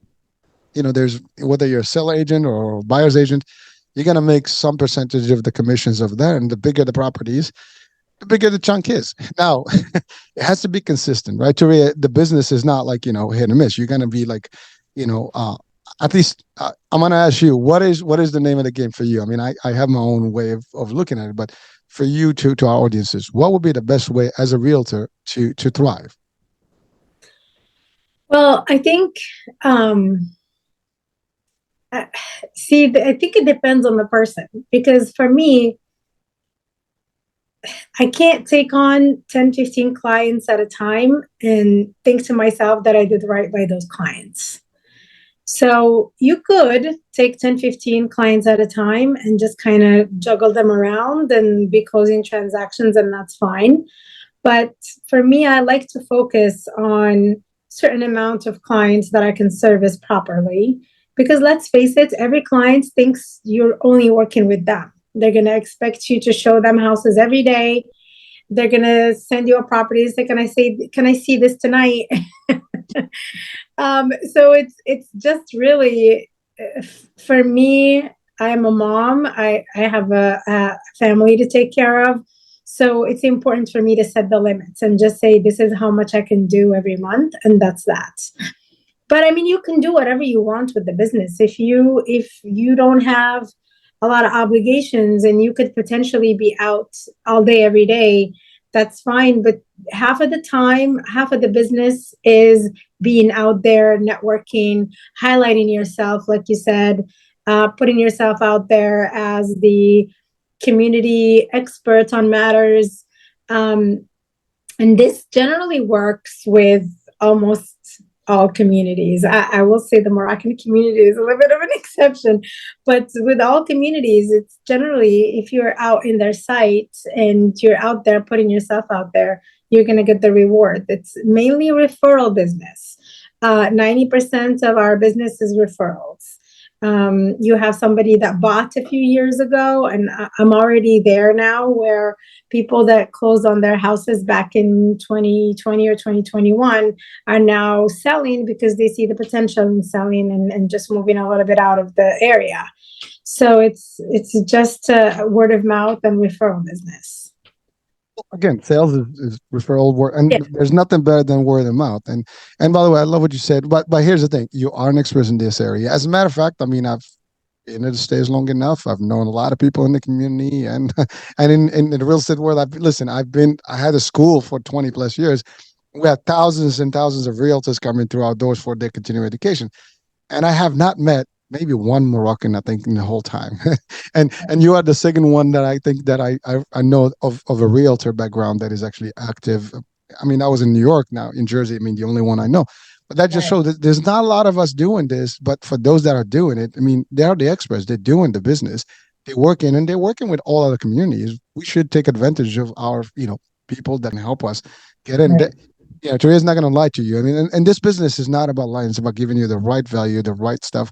there's whether you're a seller agent or a buyer's agent, you're gonna make some percentage of the commissions of that, and the bigger the properties, the bigger the chunk is. Now, it has to be consistent, right? Touria, the business is not like hit and miss. You're gonna be like, you know, uh, at least I'm gonna ask you what is the name of the game for you? I mean, I have my own way of looking at it, but for you to our audiences, what would be the best way as a realtor to thrive? Well, I think, um, uh, see, I think it depends on the person because for me, I can't take on 10, 15 clients at a time and think to myself that I did right by those clients. So you could take 10, 15 clients at a time and just kind of juggle them around and be closing transactions, and that's fine. But for me, I like to focus on certain amount of clients that I can service properly. Because let's face it, every client thinks you're only working with them. They're going to expect you to show them houses every day. They're going to send you a property. Say, can I see this tonight? So it's just really, for me, I'm a mom. I have a family to take care of. So it's important for me to set the limits and just say, this is how much I can do every month. And that's that. But I mean, you can do whatever you want with the business. If you don't have a lot of obligations and you could potentially be out all day, every day, that's fine. But half of the time, half of the business is being out there, networking, highlighting yourself, like you said, putting yourself out there as the community expert on matters. Um, and this generally works with almost all communities. I will say the Moroccan community is a little bit of an exception, but with all communities, it's generally, if you're out in their site and you're out there putting yourself out there, you're going to get the reward. It's mainly a referral business. 90% of our business is referrals. You have somebody that bought a few years ago, and I'm already there now, where people that closed on their houses back in 2020 or 2021 are now selling because they see the potential in selling and just moving a little bit out of the area. So it's just a word of mouth and referral business. Again, sales is referral word, Yeah, and there's nothing better than word of mouth. And by the way, I love what you said. But here's the thing: you are an expert in this area. As a matter of fact, I mean, I've been in the States long enough. I've known a lot of people in the community, and and in the real estate world. I had a school for 20 plus years. We had thousands and thousands of realtors coming through our doors for their continuing education, and I have not met maybe one Moroccan, I think, in the whole time. And you are the second one that I think that I know of a realtor background that is actually active. I mean, I was in New York, now in Jersey. I mean, the only one I know. But that just right. shows that there's not a lot of us doing this. But for those that are doing it, I mean, they are the experts. They're doing the business. They're working with all other communities. We should take advantage of our, people that can help us get in. Right. Yeah, Taria's not going to lie to you. I mean, and this business is not about lying. It's about giving you the right value, the right stuff.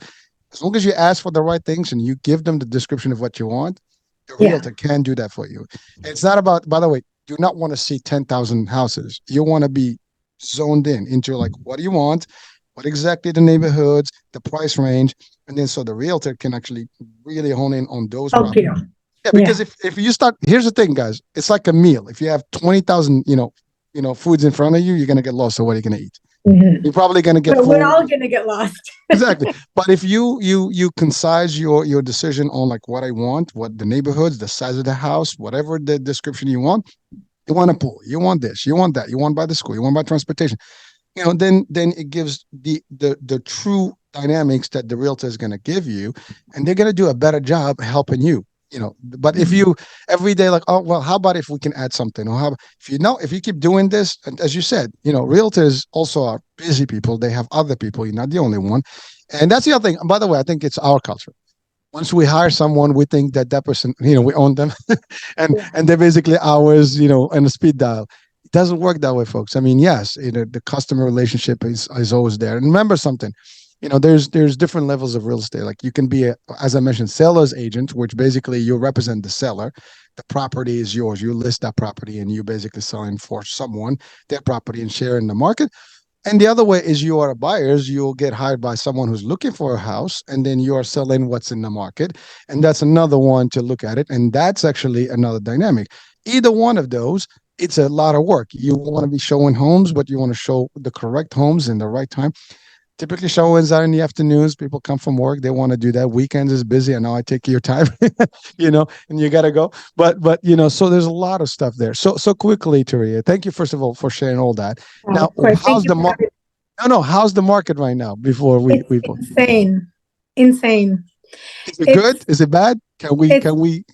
As long as you ask for the right things and you give them the description of what you want, the Yeah. realtor can do that for you. And it's not about, by the way, do not want to see 10,000 houses. You want to be zoned in into like, what do you want? What exactly the neighborhoods, the price range. And then so the realtor can actually really hone in on those Help properties. you. Yeah, because Yeah. if you start, here's the thing, guys. It's like a meal. If you have 20,000, foods in front of you, you're gonna get lost. So what are you gonna eat? Mhm. You're probably gonna get We're full. all gonna get lost. Exactly. But if you concise your decision on like what I want, what the neighborhoods, the size of the house, whatever the description you want a pool, you want this, you want that, you want by the school, you want by transportation, then it gives the true dynamics that the realtor is going to give you, and they're going to do a better job helping you. But if you every day like, oh well, how about if we can add something, or how if you keep doing this, and as you said, realtors also are busy people. They have other people. You're not the only one, and that's the other thing. And by the way, I think it's our culture. Once we hire someone, we think that person, we own them, Yeah. and they're basically ours, and a speed dial. It doesn't work that way, folks. I mean, yes, the customer relationship is always there. And remember something, there's different levels of real estate. Like you can be as I mentioned, seller's agent, which basically you represent the seller. The property is yours. You list that property, and you basically selling for someone their property and share in the market. And the other way is you are a buyers, you'll get hired by someone who's looking for a house, and then you are selling what's in the market. And that's another one to look at it. And that's actually another dynamic. Either one of those, it's a lot of work. You want to be showing homes, but you want to show the correct homes in the right time. Typically, showings are in the afternoons. People come from work; they want to do that. Weekends is busy. I know I take your time, and you gotta go. But so there's a lot of stuff there. So quickly, Touria, thank you first of all for sharing all that. Now, Of course. Thank how's you the for market? having No, no, how's the market right now? Before we It's we insane. Insane. Is it good? It's Is it bad? Can we it's can we?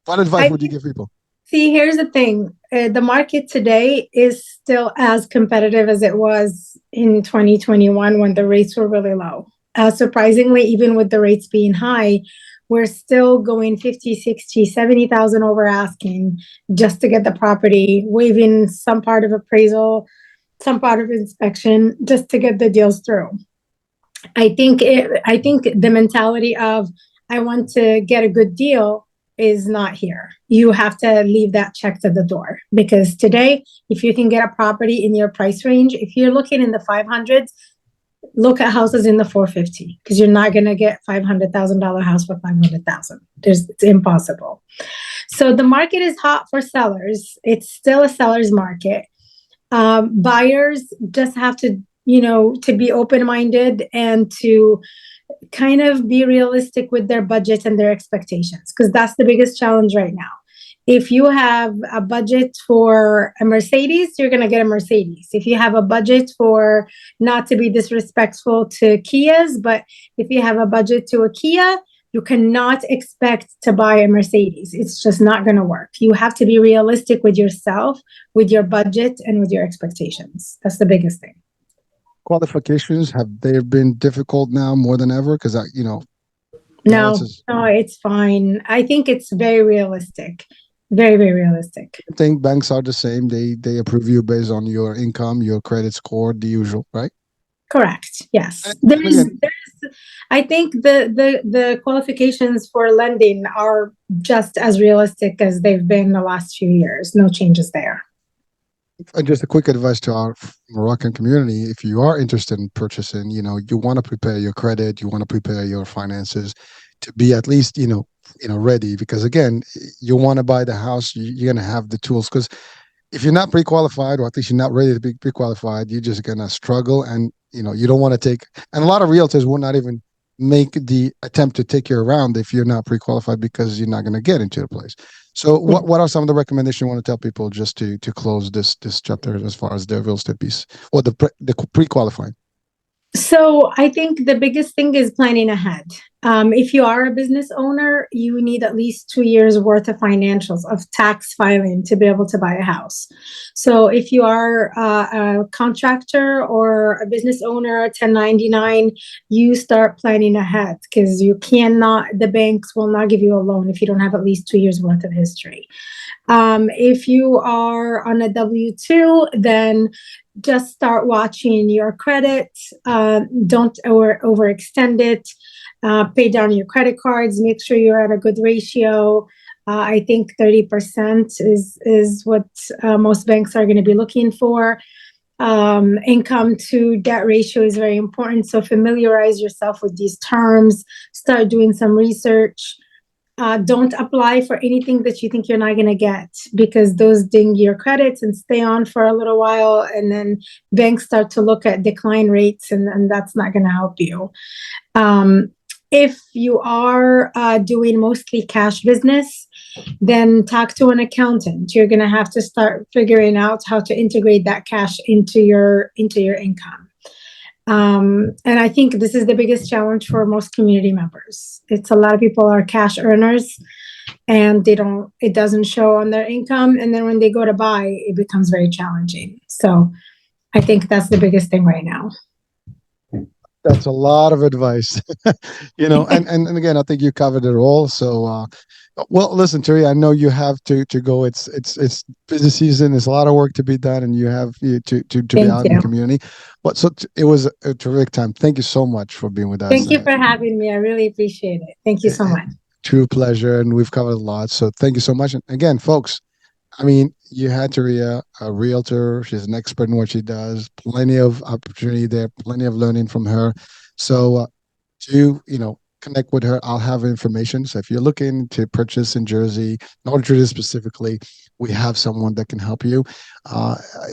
What advice I would you give people? see, here's the thing. The market today is still as competitive as it was in 2021 when the rates were really low. Surprisingly, even with the rates being high, we're still going 50, 60, 70,000 over asking just to get the property, waiving some part of appraisal, some part of inspection, just to get the deals through. I think the mentality of I want to get a good deal is not here. You have to leave that check to the door, because today, if you can get a property in your price range, if you're looking in the 500s, look at houses in the 450, because you're not going to get $500,000 house for 500,000. It's impossible. So the market is hot for sellers. It's still a seller's market. Buyers just have to, to be open-minded and to kind of be realistic with their budget and their expectations, because that's the biggest challenge right now. If you have a budget for a Mercedes, you're going to get a Mercedes. If you have a budget for, not to be disrespectful to Kias, but if you have a budget to a Kia, you cannot expect to buy a Mercedes. It's just not going to work. You have to be realistic with yourself, with your budget, and with your expectations. That's the biggest thing. Qualifications, have they been difficult now more than ever? Because no, it's fine. I think it's very realistic. Very, very realistic. I think banks are the same. They approve you based on your income, your credit score, the usual, right? Correct. Yes. There's I think the qualifications for lending are just as realistic as they've been the last few years. No changes there. Just a quick advice to our Moroccan community: if you are interested in purchasing, you want to prepare your credit, you want to prepare your finances to be at least, ready. Because again, you want to buy the house, you're gonna have the tools. Because if you're not pre-qualified, or at least you're not ready to be pre-qualified, you're just gonna struggle, and you don't want to take. And a lot of realtors will not even make the attempt to take you around if you're not pre-qualified, because you're not going to get into the place. So what are some of the recommendations you want to tell people just to close this chapter as far as the real estate piece, or the pre-qualifying? So I think the biggest thing is planning ahead. If you are a business owner, you need at least 2 years worth of financials, of tax filing, to be able to buy a house. So if you are a contractor or a business owner, 1099, you start planning ahead, because the banks will not give you a loan if you don't have at least 2 years worth of history. If you are on a W-2, then just start watching your credit. Don't overextend it. Pay down your credit cards. Make sure you're at a good ratio. I think 30% is what most banks are going to be looking for. Income to debt ratio is very important. So familiarize yourself with these terms. Start doing some research. Don't apply for anything that you think you're not going to get, because those ding your credits and stay on for a little while. And then banks start to look at decline rates, and that's not going to help you. If you are doing mostly cash business, then talk to an accountant. You're going to have to start figuring out how to integrate that cash into your income. And I think this is the biggest challenge for most community members. It's a lot of people are cash earners, and it doesn't show on their income. And then when they go to buy, it becomes very challenging. So I think that's the biggest thing right now. That's a lot of advice, and again, I think you covered it all. So, well, listen, Touria, I know you have to go. It's busy season. There's a lot of work to be done, and you have to be out in the community. But it was a terrific time. Thank you so much for being with us. Thank you for having me. I really appreciate it. Thank you so much. True pleasure, and we've covered a lot. So thank you so much. And again, folks, I mean, you had Touria, a realtor. She's an expert in what she does. Plenty of opportunity there, plenty of learning from her. So to, connect with her, I'll have information. So if you're looking to purchase in Jersey, North Jersey specifically, we have someone that can help you.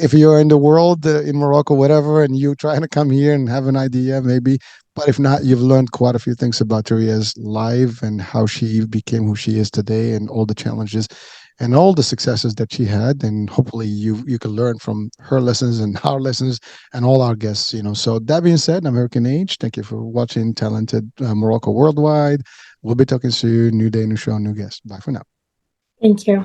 If you're in the world, in Morocco, whatever, and you're trying to come here and have an idea, maybe. But if not, you've learned quite a few things about Touria's life and how she became who she is today, and all the challenges and all the successes that she had. And hopefully you can learn from her lessons and our lessons and all our guests. So that being said, I'm American Age. Thank you for watching Talented Morocco Worldwide. We'll be talking soon. New day, new show, new guest. Bye for now. Thank you.